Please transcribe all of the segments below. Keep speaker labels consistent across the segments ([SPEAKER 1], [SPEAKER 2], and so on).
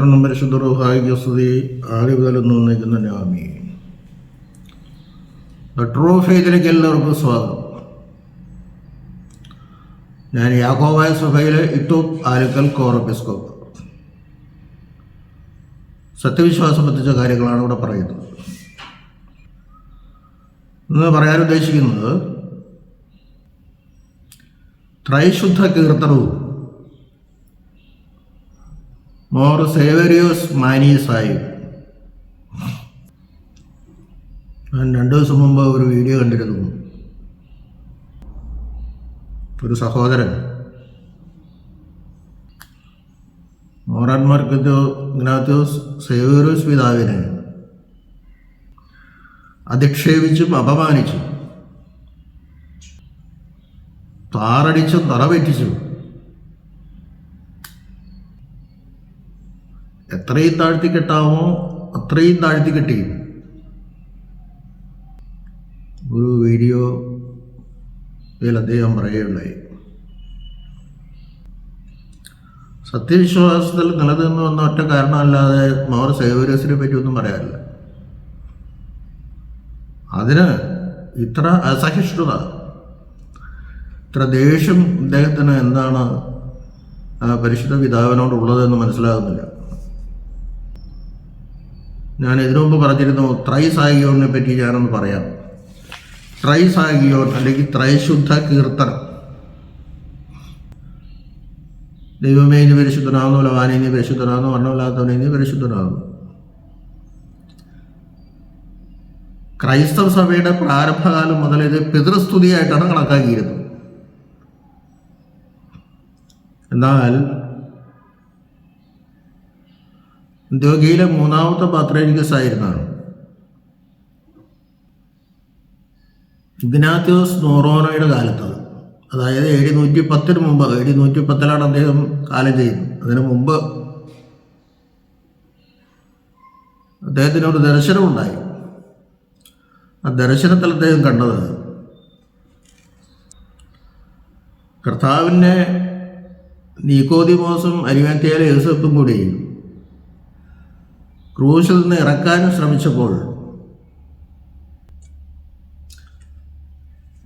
[SPEAKER 1] പുത്രനും പരിശുദ്ധ റൂഹായിക്ക് സ്തുതി ആദ്യം മുതലൊന്നും നിൽക്കുന്ന നാമി. ട്രൂ ഫെയ്ത്തിലേക്ക് എല്ലാവർക്കും സ്വാഗതം. ഞാൻ യാക്കോബായ സഭയിലെ ഇട്ടൂപ്പ് ആലുക്കൽ കോർ എപ്പിസ്കോപ്പ്. സത്യവിശ്വാസം പറ്റിച്ച കാര്യങ്ങളാണ് ഇവിടെ പറയുന്നത്. ഇന്ന് പറയാൻ ഉദ്ദേശിക്കുന്നത് ത്രൈശുദ്ധ കീർത്തനവും മോർ സേവരിയോസ് മാനീസായും. ഞാൻ 2 ദിവസം മുമ്പ് ഒരു വീഡിയോ കണ്ടിരുന്നു. ഒരു സഹോദരൻ മോറാൻമാർക്ക് ഇഗ്നാത്യോസ് സേവ്യറിയോസ് പിതാവിനെ അധിക്ഷേപിച്ചും അപമാനിച്ചും താറടിച്ചും തറപറ്റിച്ചും എത്രയും താഴ്ത്തി കെട്ടാമോ അത്രയും താഴ്ത്തി കെട്ടി ഒരു വീഡിയോയിൽ അദ്ദേഹം പറയുകയുണ്ടായി. സത്യവിശ്വാസത്തിൽ നിലനിന്ന് വന്ന ഒറ്റ കാരണമല്ലാതെ മോർ സേവ്യറിയോസിനെ പറ്റി ഒന്നും പറയാറില്ല. അതിന് ഇത്ര അസഹിഷ്ണുത, ഇത്ര ദേഷ്യം അദ്ദേഹത്തിന് എന്താണ് പരിശുദ്ധ പിതാവിനോടുള്ളതെന്ന് മനസ്സിലാകുന്നില്ല. ഞാൻ ഇതിനു മുമ്പ് പറഞ്ഞിരുന്നു, ത്രൈസാഗിയോണിനെ പറ്റി ഞാനൊന്ന് പറയാം. ത്രൈസാഗിയോൺ അല്ലെങ്കിൽ ത്രൈശുദ്ധ കീർത്തനം. ദൈവമേ നീ പരിശുദ്ധനാകുന്നു, ലവാനെ നീ പരിശുദ്ധനാകുന്നു, വർണ്ണമില്ലാത്തവനെ നീ പരിശുദ്ധനാകുന്നു. ക്രൈസ്തവ സഭയുടെ പ്രാരംഭകാലം മുതൽ ഇത് പിതൃസ്തുതിയായിട്ടാണ് കണക്കാക്കിയിരുന്നത്. എന്നാൽ അന്ത്യോക്യയിലെ 3ാമത്തെ പാത്രീർക്കീസ് ആയിരുന്നാണ് ഇഗ്നാത്യോസ് നോറോനോയുടെ കാലത്ത്, അതായത് AD 110 മുമ്പ്, AD 110 അദ്ദേഹം കാലം ചെയ്യുന്നത്. അതിനു മുമ്പ് അദ്ദേഹത്തിനൊരു ദർശനമുണ്ടായി. ആ ദർശനത്തിൽ അദ്ദേഹം കണ്ടത് കർത്താവിനെ നീക്കോദിമോസും അരിമാത്യായിലെ യോസേപ്പും കൂടി ക്രൂശിൽ നിന്ന് ഇറക്കാനും ശ്രമിച്ചപ്പോൾ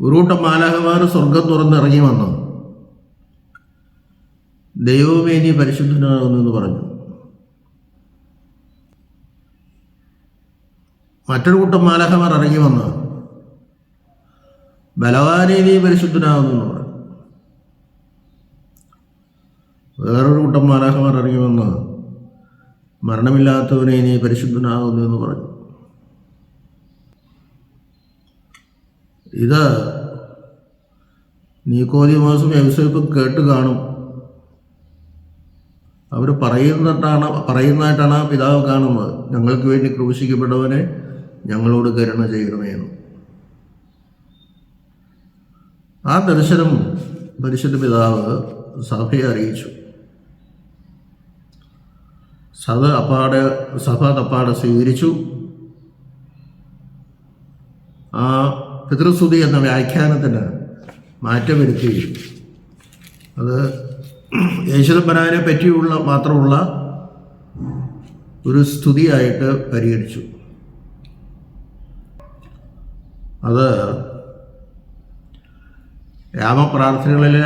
[SPEAKER 1] ഒരു കൂട്ടം മാലാഖമാർ സ്വർഗം തുറന്നിറങ്ങി വന്നു. ദൈവമേ നീ പരിശുദ്ധനാകുന്നു പറഞ്ഞു. മറ്റൊരു കൂട്ടം മാലാഖമാർ ഇറങ്ങി വന്ന് ബലവാനെ നീ പരിശുദ്ധനാകുന്നു പറഞ്ഞു. വേറൊരു കൂട്ടം മാലാഖമാർ ഇറങ്ങി വന്ന് മരണമില്ലാത്തവനെ നീ പരിശുദ്ധനാകുന്നു എന്ന് പറഞ്ഞു. ഇത് നീക്കോദിമോസും യോസേപ്പും കേട്ട് കാണും. അവർ പറയുന്നതായിട്ടാണ് പിതാവ് കാണുന്നത്. ഞങ്ങൾക്ക് വേണ്ടി ക്രൂശിക്കപ്പെട്ടവനെ ഞങ്ങളോട് കരുണ ചെയ്യണമേ എന്ന്. ആ ദർശനം പരിശുദ്ധ പിതാവ് സഭയെ അറിയിച്ചു. സഭ തപ്പാടെ സ്വീകരിച്ചു. ആ പിതൃസ്തുതി എന്ന വ്യാഖ്യാനത്തിന് മാറ്റം വരുത്തുകയും അത് യേശുദമ്പരാനെ പറ്റിയുള്ള മാത്രമുള്ള ഒരു സ്തുതിയായിട്ട് പരിഗണിച്ചു. അത് രാമപ്രാർത്ഥനകളിലെ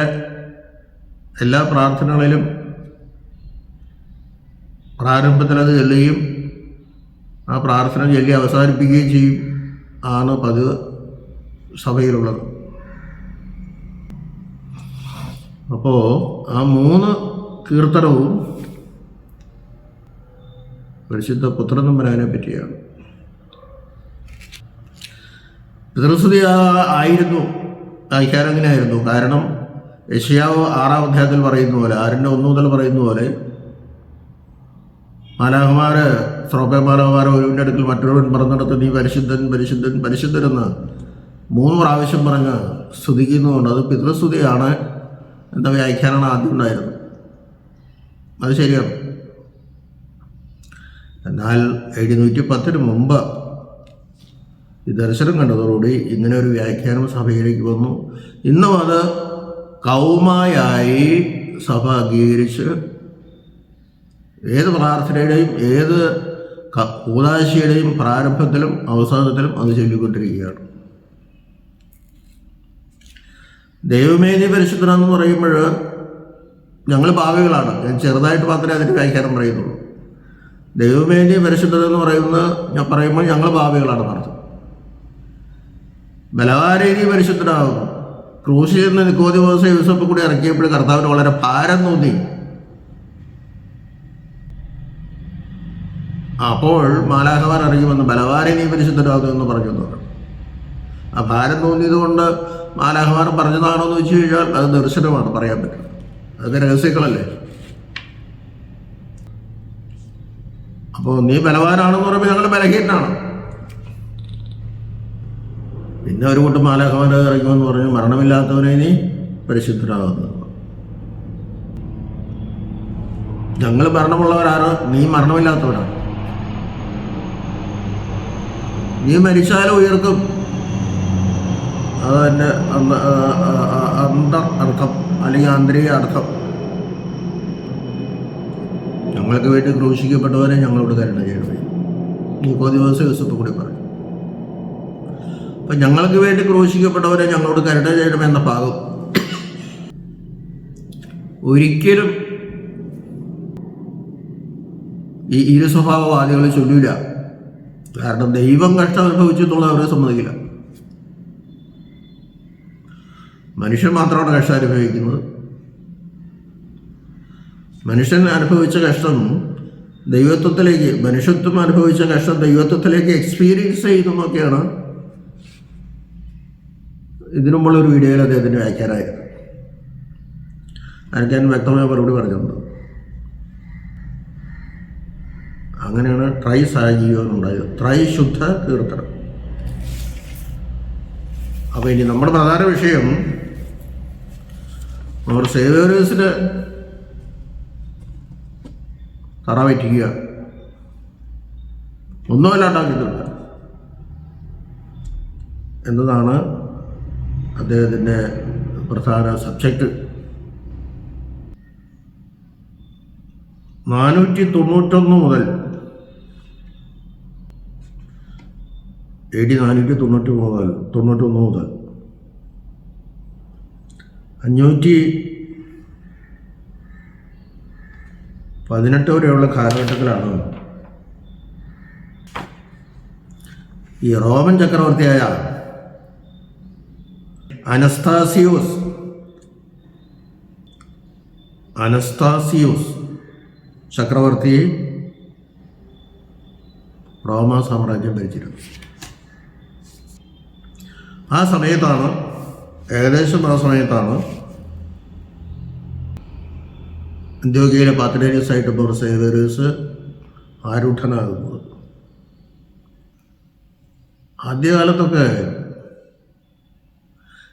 [SPEAKER 1] എല്ലാ പ്രാർത്ഥനകളിലും പ്രാരംഭത്തിൽ അത് ചൊല്ലുകയും ആ പ്രാർത്ഥന ചൊല്ലി അവസാനിപ്പിക്കുകയും ചെയ്യും ആണ് പതിവ് സഭയിലുള്ളത്. അപ്പോൾ ആ 3 കീർത്തനവും പരിശുദ്ധ പുത്രനമ്പരാനെ പറ്റിയാണ്. പിതൃസ്തുതി ആയിരുന്നു, വ്യാഖ്യാനം അങ്ങനെയായിരുന്നു. കാരണം യെശയ്യാവ് 6-ാം അധ്യായത്തിൽ പറയുന്ന പോലെ, 6-1 മുതൽ പറയുന്ന പോലെ, മാലാഖമാര് ശ്രോപ്പമാലാഖമാർ ഒരുവിൻ്റെ അടുക്കൽ മറ്റൊരുവൻ പറഞ്ഞിടത്ത് നീ പരിശുദ്ധൻ പരിശുദ്ധൻ പരിശുദ്ധനെന്ന് 3 പ്രാവശ്യം പറഞ്ഞ് സ്തുതിക്കുന്നതുകൊണ്ട് അത് പിതൃസ്തുതിയാണ് എന്ന വ്യാഖ്യാനമാണ് ആദ്യം ഉണ്ടായിരുന്നത്. അത് ശരിയാണ്. എന്നാൽ AD 110 മുമ്പ് ഈ ദർശനം കണ്ടതോടുകൂടി ഇങ്ങനെ ഒരു വ്യാഖ്യാനം സഭയിലേക്ക് വന്നു. ഇന്നും അത് കൗമായായി സഭ അംഗീകരിച്ച് ഏത് പ്രാർത്ഥനയുടെയും ഏത് കൂദാശയുടെയും പ്രാരംഭത്തിലും അവസാനത്തിലും അത് ചൊല്ലിക്കൊണ്ടിരിക്കുകയാണ്. ദൈവമേ നീ പരിശുദ്ധനെന്ന് പറയുമ്പോൾ ഞങ്ങൾ പാപികളാണ്. ഞാൻ ചെറുതായിട്ട് മാത്രമേ അതിൻ്റെ വ്യാഖ്യാനം പറയുന്നുള്ളൂ. ദൈവമേ നീ പരിശുദ്ധനെന്ന് പറയുമ്പോൾ ഞങ്ങൾ പാപികളാണെന്ന് അർത്ഥം. ബലവാനേ നീ പരിശുദ്ധനാകുന്നു. ക്രൂശിൽ നിന്ന് നിക്കോദിമോസ് യൂസഫ് കൂടി ഇറക്കിയപ്പോൾ കർത്താവിന് വളരെ ഭാരം തോന്നി. അപ്പോൾ മാലാഖമാർ ഇറങ്ങി വന്ന് ബലവാനെ നീ പരിശുദ്ധനാകുന്നു എന്ന് പറഞ്ഞു. ആ ഭാരം തോന്നിയത് കൊണ്ട് മാലാഖമാർ പറഞ്ഞതാണോ എന്ന് വെച്ച് കഴിഞ്ഞാൽ അത് ദർശനമാണ്, പറയാൻ പറ്റില്ല. അതൊക്കെ രഹസ്യങ്ങളല്ലേ. അപ്പോൾ നീ ബലവാനാണെന്ന് പറയുമ്പോൾ ഞങ്ങൾ ബലഹീനനാണ്. പിന്നെ ഒരു കൂട്ടം മാലാഖമാർ ഇറങ്ങുമെന്ന് പറഞ്ഞു മരണമില്ലാത്തവനെ നീ പരിശുദ്ധനാകുന്നു. ഞങ്ങൾ മരണമുള്ളവരാണ്, നീ മരണമില്ലാത്തവരാണ്. നീ മരിച്ചാലും ഉയർക്കും. അതന്നെ അർത്ഥം അല്ലെങ്കിൽ ആന്തരിക അർത്ഥം. ഞങ്ങൾക്ക് വേണ്ടി ക്രൂശിക്കപ്പെട്ടവരെ ഞങ്ങളോട് കരുണ ചെയ്യണമേ. നിക്കോദിമോസ് യൂസഫ് കൂടി പറഞ്ഞു. അപ്പം ഞങ്ങൾക്ക് വേണ്ടി ക്രൂശിക്കപ്പെട്ടവരെ ഞങ്ങളോട് കരുണ ചെയ്യണമെന്ന ഭാഗം ഒരിക്കലും ഈ ഇരു സ്വഭാവവാദികൾ ചൊല്ലില്ല. കാരണം ദൈവം കഷ്ടം അനുഭവിച്ചു എന്നുള്ളത് അവരെ സമ്മതിക്കില്ല. മനുഷ്യൻ മാത്രമാണ് കഷ്ടം അനുഭവിക്കുന്നത്. മനുഷ്യൻ അനുഭവിച്ച കഷ്ടം ദൈവത്വത്തിലേക്ക്, മനുഷ്യത്വം അനുഭവിച്ച കഷ്ടം ദൈവത്വത്തിലേക്ക് എക്സ്പീരിയൻസ് ചെയ്യുന്നതൊക്കെയാണ് ഇതിനു മുമ്പുള്ളൊരു വീഡിയോയിൽ അദ്ദേഹത്തിൻ്റെ വ്യാഖ്യാനമായിരുന്നു. എനിക്ക് ഞാൻ വ്യക്തമായ മറുപടി പറഞ്ഞിട്ടുണ്ട്. അങ്ങനെയാണ് ത്രൈ സഹജീവനം ഉണ്ടായത്, ത്രൈ ശുദ്ധ കീർത്തനം. അപ്പോൾ ഇനി നമ്മുടെ പ്രധാന വിഷയം നമ്മുടെ സേവേഴ്സിന് തറ വയ്ക്കുക, ഒന്നുമല്ലാണ്ടാക്കിയിട്ടില്ല എന്നതാണ് അദ്ദേഹത്തിൻ്റെ പ്രധാന സബ്ജക്റ്റ്. 491 മുതൽ AD 491 മുതൽ 518 വരെയുള്ള കാലഘട്ടത്തിലാണ് ഈ റോമൻ ചക്രവർത്തിയായ അനസ്താസിയോസ് ചക്രവർത്തി റോമ സാമ്രാജ്യം ഭരിച്ചിരുന്നു. ഏകദേശം ആ സമയത്താണ് അന്ത്യോക്യയിലെ പാത്രിയർക്കീസായിട്ട് ഇപ്പോൾ സേവേറിയസ് ആരൂഢനാകുന്നത്. ആദ്യകാലത്തൊക്കെ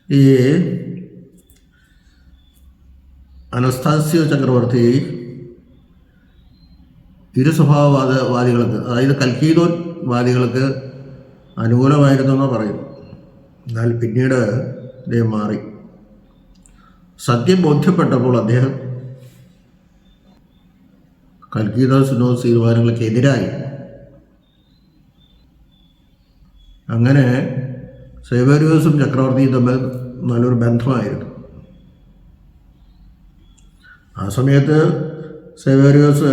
[SPEAKER 1] ഈ അനസ്താസിയോ ചക്രവർത്തി ഇരു സ്വഭാവവാദികൾക്ക്, അതായത് കൽക്കീദോൻ വാദികൾക്ക് അനുകൂലമായിരുന്നെന്ന് പറയും. എന്നാൽ പിന്നീട് അദ്ദേഹം മാറി. സത്യം ബോധ്യപ്പെട്ടപ്പോൾ അദ്ദേഹം കൽക്കീദോ സുനോസ് തീരുമാനങ്ങൾക്കെതിരായി. അങ്ങനെ സേവേറിയോസും ചക്രവർത്തിയും തമ്മിൽ നല്ലൊരു ബന്ധമായിരുന്നു. ആ സമയത്ത് സേവേറിയോസ്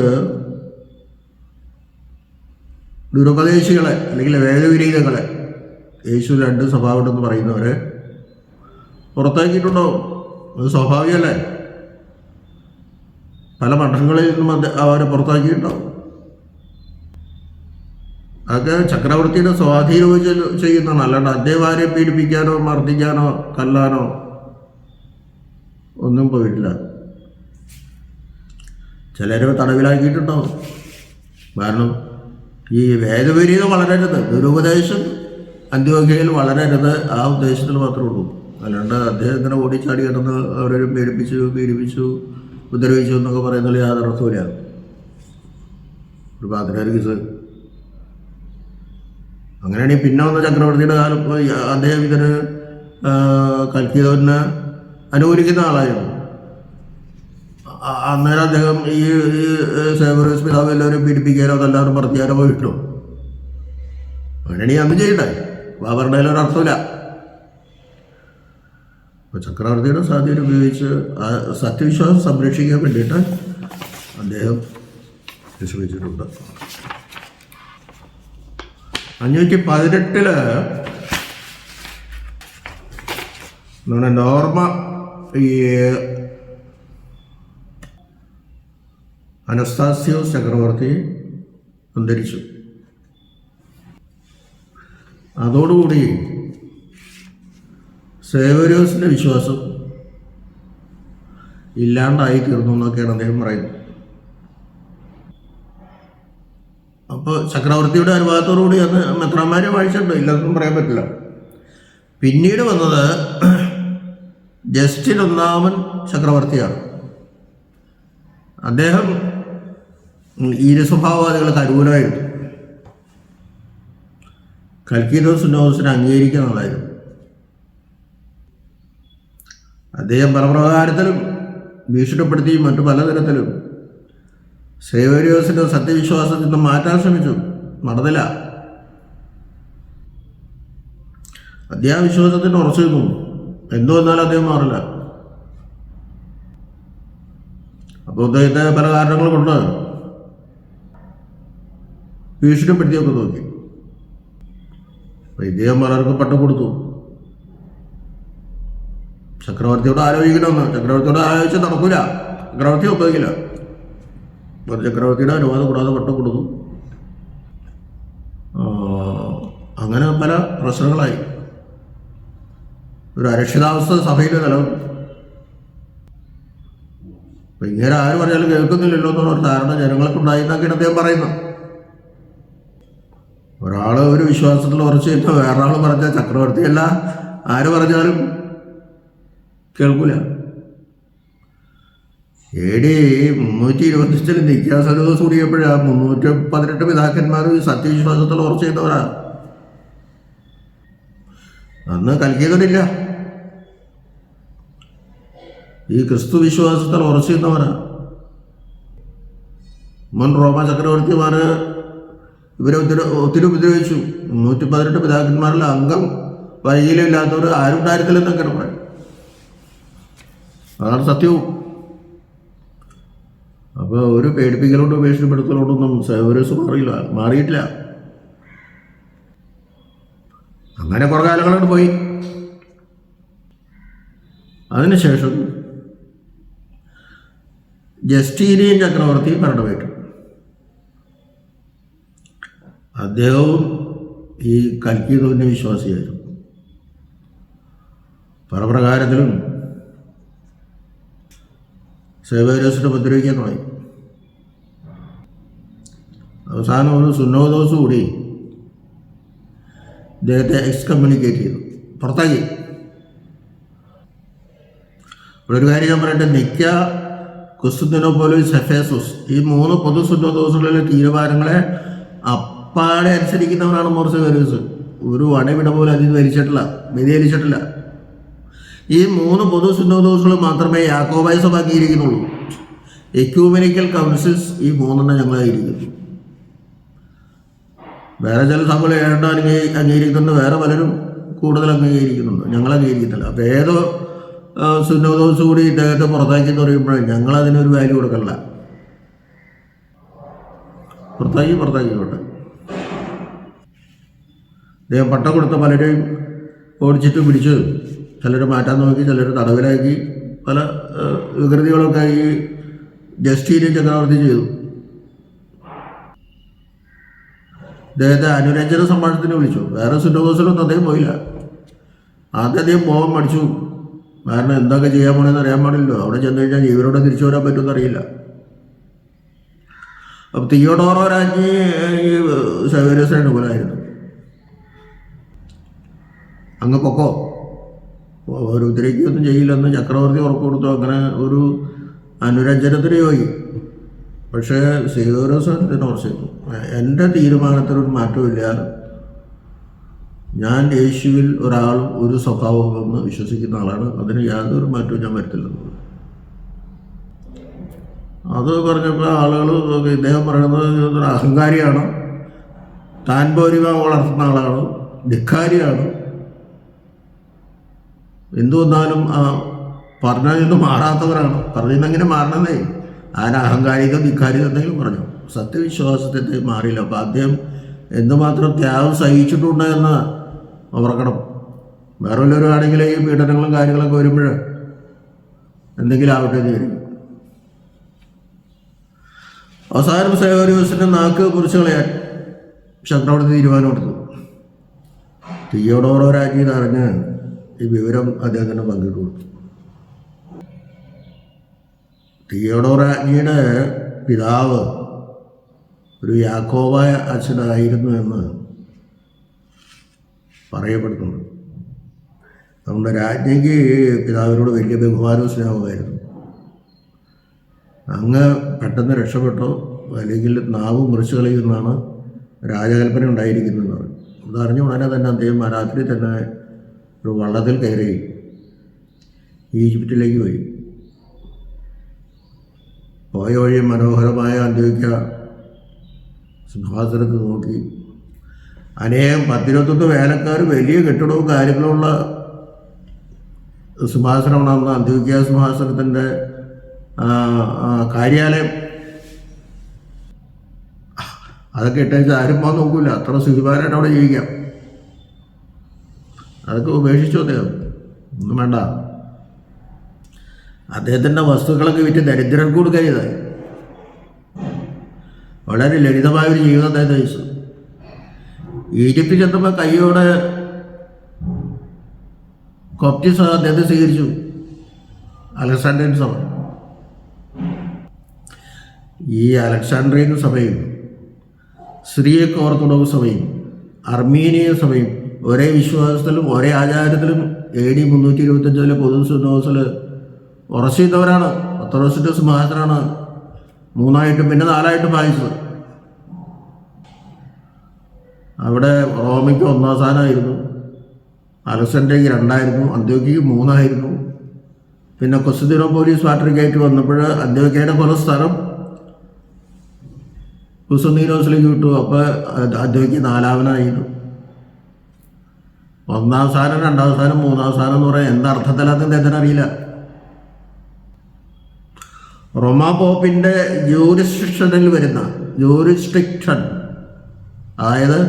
[SPEAKER 1] ദുരുപദേശികളെ അല്ലെങ്കിൽ വേദവിരീതങ്ങളെ, യേശു 2 സ്വഭാവമുണ്ടെന്ന് പറയുന്നവരെ പുറത്താക്കിയിട്ടുണ്ടാവും. അത് സ്വാഭാവികമല്ലേ. പല മഠങ്ങളിൽ നിന്നും അവരെ പുറത്താക്കിയിട്ടുണ്ടാവും. അതൊക്കെ ചക്രവർത്തിയുടെ സ്വാധീനം ചെയ്യുന്നതാണ്. അല്ലാണ്ട് അദ്ദേഹം പീഡിപ്പിക്കാനോ മർദ്ദിക്കാനോ തല്ലാനോ ഒന്നും പോയിട്ടില്ല. ചിലരെ തടവിലാക്കിയിട്ടുണ്ടാവും. കാരണം ഈ വേദവിരീതം വളരരുത്, ദുരുപദേശം അന്ത്യോക്യയിൽ വളരരുത്, ആ ഉദ്ദേശത്തിൽ മാത്രമേ ഉള്ളൂ. അല്ലാണ്ട് അദ്ദേഹം ഇങ്ങനെ ഓടിച്ചാടി കിടന്ന് അവരും പീഡിപ്പിച്ചു ഉപദ്രവിച്ചു എന്നൊക്കെ പറയുന്നതിൽ യാതൊരു അർത്ഥമില്ല. ഒരു പാത്രിയർക്കീസ് അങ്ങനെയാണെങ്കിൽ പിന്നെ വന്ന ചക്രവർത്തിയുടെ കാലം അദ്ദേഹം ഇതിന് കൽക്കീദോനെ അനുകൂലിക്കുന്ന ആളായിരുന്നു. അന്നേരം അദ്ദേഹം ഈ സേവ്യറിയോസ് പിതാവ് എല്ലാവരും പീഡിപ്പിക്കാനോ അതെല്ലാവരും പറഞ്ഞാലോ പോയിട്ടു. അങ്ങനെയാണെങ്കിൽ അന്ന് ചെയ്യട്ടെ, അവരുടെ ഒരർത്ഥമില്ല. അപ്പോൾ ചക്രവർത്തിയുടെ സാധ്യത ഉപയോഗിച്ച് ആ സത്യവിശ്വാസം സംരക്ഷിക്കാൻ വേണ്ടിയിട്ട് അദ്ദേഹം ശ്രമിച്ചിട്ടുണ്ട്. 518 നമ്മുടെ നോർമ ഈ അനസ്താസിയോസ് ചക്രവർത്തി അന്തരിച്ചു. അതോടുകൂടി സേവ്യറിയോസിൻ്റെ വിശ്വാസം ഇല്ലാണ്ടായി തീർന്നു എന്നൊക്കെയാണ് അദ്ദേഹം പറയുന്നത്. അപ്പോൾ ചക്രവർത്തിയുടെ അനുവാദത്തോടുകൂടി അന്ന് മെത്രാന്മാരെ വായിച്ചിട്ടുണ്ട്, ഇല്ലെന്നും പറയാൻ പറ്റില്ല. പിന്നീട് വന്നത് ജസ്റ്റിൻ ഒന്നാമൻ ചക്രവർത്തിയാണ്. അദ്ദേഹം ഇരുസ്വഭാവവാദികൾക്ക് അനുകൂലമായിരുന്നു. കൽക്കീദോസ് നോസിനെ അംഗീകരിക്കുന്നതായിരുന്നു. അദ്ദേഹം പല പ്രകാരത്തിലും ഭീഷണിപ്പെടുത്തിയും മറ്റു പലതരത്തിലും സേവ്യറിയോസിൻ്റെ സത്യവിശ്വാസത്തിൽ നിന്ന് മാറ്റാൻ ശ്രമിച്ചു. നടന്നില്ല. അദ്ദേഹം വിശ്വാസത്തിന് ഉറച്ചു നിന്നു. എന്തു വന്നാലും അദ്ദേഹം മാറില്ല. അപ്പോൾ അദ്ദേഹത്തെ പല കാരണങ്ങൾ കൊണ്ട് ഭീഷണിപ്പെടുത്തിയൊക്കെ നോക്കി. അപ്പോൾ ഇദ്ദേഹം പലർക്കും പട്ടം കൊടുത്തു. ചക്രവർത്തിയോട് ആലോചിക്കണമെന്ന്. ചക്രവർത്തിയോട് ആലോചിച്ച് നടക്കില്ല. ചക്രവർത്തി ഒപ്പിക്കില്ല. ചക്രവർത്തിയുടെ അനുവാദം കൂടാതെ പട്ടം കൊടുത്തു. അങ്ങനെ പല പ്രശ്നങ്ങളായി. ഒരു അരക്ഷിതാവസ്ഥ സഭയിൽ നിലനിന്നു. അപ്പം ഇങ്ങനെ ആര് പറഞ്ഞാലും കേൾക്കുന്നില്ലല്ലോ എന്നുള്ള ഒരു ധാരണ ജനങ്ങൾക്കുണ്ടായി എന്നൊക്കെയാണ് അദ്ദേഹം പറയുന്നത്. ഒരാൾ ഒരു വിശ്വാസത്തിൽ ഉറച്ചു കഴിഞ്ഞാൽ വേറൊരാൾ പറഞ്ഞാൽ ചക്രവർത്തിയല്ല ആര് പറഞ്ഞാലും കേൾക്കൂല. AD 325 നിത്യാസനോസ് കൂടിയപ്പോഴാണ് 318 പിതാക്കന്മാർ സത്യവിശ്വാസത്തിൽ ഉറച്ചു ചെയ്തവരാണ്. അന്ന് കൽക്കീതനില്ല. ഈ ക്രിസ്തു വിശ്വാസത്തിൽ ഉറച്ചു ചെയ്യുന്നവരാണ്. മുൻ റോമ ചക്രവർത്തിമാർ ഇവരെ ഒത്തിരി ഉപദ്രവിച്ചു. 118 പിതാക്കന്മാരിലെ അംഗം വൈകല്യമില്ലാത്തവർ ആരും ഉണ്ടായിരുന്നില്ലെന്നൊക്കെയാണ് പറയുന്നത്. അതാണ് സത്യവും. അപ്പോൾ ഒരു പേടിപ്പിക്കലോട്ടും ഭീഷണിപ്പെടുത്തലോട്ടൊന്നും സേവ്യറിയോസ് മാറിയിട്ടില്ല. അങ്ങനെ കുറേ കാലങ്ങളോട് പോയി. അതിനുശേഷം ജസ്റ്റീനിയൻ ചക്രവർത്തി ഭരണമേറ്റു. അദ്ദേഹവും ഈ കൽക്കീദോന്റെ വിശ്വാസിയായിരുന്നു. പല പ്രകാരത്തിലും സേവ്യറിയോസിനെ ഉപദ്രവിക്കാൻ തുടങ്ങി. അവസാനം ഒരു സുന്നോദോസ് കൂടി ഇദ്ദേഹത്തെ എക്സ്കമ്മ്യൂണിക്കേറ്റ് ചെയ്തു, പുറത്താക്കി. ഇവിടെ ഒരു കാര്യം ഞാൻ പറയട്ടെ. നിക്ക, കുസ്തുന്തിനോപ്പോലിസ്, എഫേസസ് ഈ 3 പൊതു സുന്നോദോസുകളിലെ തീരുമാനങ്ങളെ അപ്പാടെ അനുസരിക്കുന്നവരാണ് മോർ സേവ്യറിയോസ്. ഒരു വടവിട പോലും അതിൽ വ്യതിചലിച്ചിട്ടില്ല. ഈ 3 പൊതു സുന്നോദോസുകൾ മാത്രമേ യാക്കോബായ സഭ അംഗീകരിക്കുന്നുള്ളൂ. എക്യൂമെനിക്കൽ കൗൺസിൽസ് ഈ 3 ഞങ്ങൾ അംഗീകരിക്കുന്നു. വേറെ ചില സഭകൾ അംഗീകരിക്കുന്നുണ്ട്, വേറെ പലരും കൂടുതൽ അംഗീകരിക്കുന്നുണ്ട്. ഞങ്ങൾ അംഗീകരിക്കുന്നില്ല. അപ്പോൾ ഏതോ സുന്നോദോസ് കൂടി ഇദ്ദേഹത്തെ പുറത്താക്കി എന്ന് പറയുമ്പോഴേ ഞങ്ങളതിനൊരു വാല്യൂ കൊടുക്കല്ല. പുറത്താക്കിക്കോട്ടെ. അദ്ദേഹം പട്ടം കൊടുത്ത പലരെയും ഓടിച്ചിട്ട് പിടിച്ച് ചിലർ മാറ്റാൻ നോക്കി, ചിലർ തടവിലാക്കി, പല വികൃതികളൊക്കെ ഈ ജസ്റ്റീനിയൻ ചക്രവർത്തി ചെയ്തു. അദ്ദേഹത്തെ അനുരഞ്ജന സമ്മാനത്തിന് വിളിച്ചു. വേറെ സുന്നോദോസിലൊന്നും അദ്ദേഹം പോയില്ല. ആദ്യം അദ്ദേഹം പോകാൻ മടിച്ചു. കാരണം എന്തൊക്കെ ചെയ്യാൻ പോണെന്ന് അറിയാൻ പാടില്ലല്ലോ. അവിടെ ചെന്ന് കഴിഞ്ഞാൽ ജീവനോടെ തിരിച്ചു വരാൻ പറ്റുമെന്ന് അറിയില്ല. അപ്പം തിയോഡോറോ രാജ്ഞി ഈ സേവ്യറിയോസിന് അനുകൂലമായിരുന്നു. അങ്ങ് പൊക്കോ, ഒരു ഉദ്രവിക്കൊന്നും ചെയ്യില്ലെന്ന് ചക്രവർത്തി ഉറപ്പ് കൊടുത്തു. അങ്ങനെ ഒരു അനുരഞ്ജനത്തിന് യോഗി. പക്ഷേ സേവ്യറിയോസ് അതിനെ ഉറച്ചു. എൻ്റെ തീരുമാനത്തിനൊരു മാറ്റമില്ല. ഞാൻ യേശുവിൽ ഒരു സ്വഭാവമെന്ന് വിശ്വസിക്കുന്ന ആളാണ്. അതിന് യാതൊരു മാറ്റവും ഞാൻ വരുത്തില്ലെന്ന്. അത് പറഞ്ഞപ്പോൾ ആളുകൾ ഇദ്ദേഹം പറയുന്നത് ഒരു അഹങ്കാരിയാണ്, താൻ പോരിമ വളർത്തുന്ന ആളാണ്, ധിക്കാരിയാണ്, എന്തു വന്നാലും പറഞ്ഞതിൽ നിന്ന് മാറാത്തവരാണ്. പറഞ്ഞിരുന്നെങ്ങനെ മാറണമെന്നേ, ആന അഹങ്കാരിക ധിക്കാരിക എന്തെങ്കിലും പറഞ്ഞു, സത്യവിശ്വാസത്തെ മാറിയില്ല. അപ്പം അദ്ദേഹം എന്തുമാത്രം ത്യാഗം സഹിച്ചിട്ടുണ്ട് എന്ന് ഓർക്കണം. വേറെ വല്ലവരാണെങ്കിൽ ഈ പീഡനങ്ങളും കാര്യങ്ങളൊക്കെ വരുമ്പോൾ എന്തെങ്കിലും ആവട്ടെ എന്ന് വരും. അവസാനം സേവരിവസിൻ്റെ നാക്ക് കുറിച്ച് കളയാൻ ചക്രവർത്തി തീരുമാനമെടുത്തു. തിയോഡോറോ രാജ്ഞി അറിഞ്ഞ് ഈ വിവരം അദ്ദേഹത്തിന് പങ്കിട്ടു കൊടുത്തു. തിയോഡോറോ രാജ്ഞിയുടെ പിതാവ് ഒരു യാക്കോബായ അച്ഛനായിരുന്നു എന്ന് പറയപ്പെടുന്നുണ്ട്. നമ്മുടെ രാജ്ഞിക്ക് പിതാവിനോട് വലിയ ബഹുമാനവും സ്നേഹമായിരുന്നു. അങ്ങ് പെട്ടെന്ന് രക്ഷപ്പെട്ടോ അല്ലെങ്കിൽ നാവ് മുറിച്ചു കളയുമെന്നാണ് രാജകൽപ്പന ഉണ്ടായിരിക്കുന്നത്. അതറിഞ്ഞ ഉടനെ തന്നെ അദ്ദേഹം രാത്രി തന്നെ ഒരു വള്ളത്തിൽ കയറി ഈജിപ്തിലേക്ക് പോയി. പോയ വഴി മനോഹരമായ അന്ത്യോക്യ സിംഹാസനത്തിൽ നോക്കി അനേകം 10-21 വേലക്കാർ, വലിയ കെട്ടിടവും കാര്യങ്ങളുള്ള സിംഹാസനമാണ് അന്ത്യോക്യ സിംഹാസനത്തിൻ്റെ കാര്യാലയം. അതൊക്കെ ഇട്ടേച്ച് ആരും പോകാൻ നോക്കില്ല, അത്ര സുഖിമാരായിട്ട് അവിടെ ജീവിക്കാം. അതൊക്കെ ഉപേക്ഷിച്ചു അദ്ദേഹം. ഒന്നും വേണ്ട, അദ്ദേഹത്തിൻ്റെ വസ്തുക്കളൊക്കെ വിറ്റ് ദരിദ്രർക്ക് കൊടുക്കുക ചെയ്താൽ. വളരെ ലളിതമായൊരു ജീവിതം അദ്ദേഹം നയിച്ചു. ഈജിപ്തിൽ ചെന്നപ്പോൾ കയ്യോടെ കോപ്റ്റിക് സഭ അദ്ദേഹത്തെ സ്വീകരിച്ചു, അലക്സാണ്ട്രിയൻ സഭ. ഈ അലക്സാണ്ട്രിയൻ സഭയും സിറിയക് ഓർത്തഡോക്സ് സഭയും അർമീനിയൻ സഭയും ഒരേ വിശ്വാസത്തിലും ഒരേ ആചാരത്തിലും AD 325 പൊതു സിനോസിൽ ഉറച്ചിരുന്നവരാണ്. ഓർത്തഡോക്സിൻ്റെ സിംഹാസനമാണ് 3ആയിട്ടും പിന്നെ 4ആയിട്ടും വായിച്ചത്. അവിടെ റോമയ്ക്ക് 1-ാം സ്ഥാനമായിരുന്നു, അലക്സാണ്ട്രിയയ്ക്ക് 2ആയിരുന്നു, അന്ത്യോക്യയ്ക്ക് 3ആയിരുന്നു. പിന്നെ കൊസ്തന്തിനോപ്പോലിസ് പാട്രിക്കായിട്ട് വന്നപ്പോൾ അന്ത്യോക്യയുടെ കുറേ സ്ഥലം കുസന്തീനോസിലേക്ക് വിട്ടു. അപ്പോൾ അന്ത്യോക്യ 4ആവനായിരുന്നു. 1-ാം സ്ഥാനം, 2-ാം സ്ഥാനം, 3-ാം സ്ഥാനം എന്ന് പറയാൻ എന്തർത്ഥത്തിലാത്ത അദ്ദേഹത്തിന് അറിയില്ല. റോമാ പോപ്പിൻ്റെ ജൂറിസ്ഡിക്ഷനിൽ വരുന്ന ജൂറിസ്ഡിക്ഷൻ, അതായത്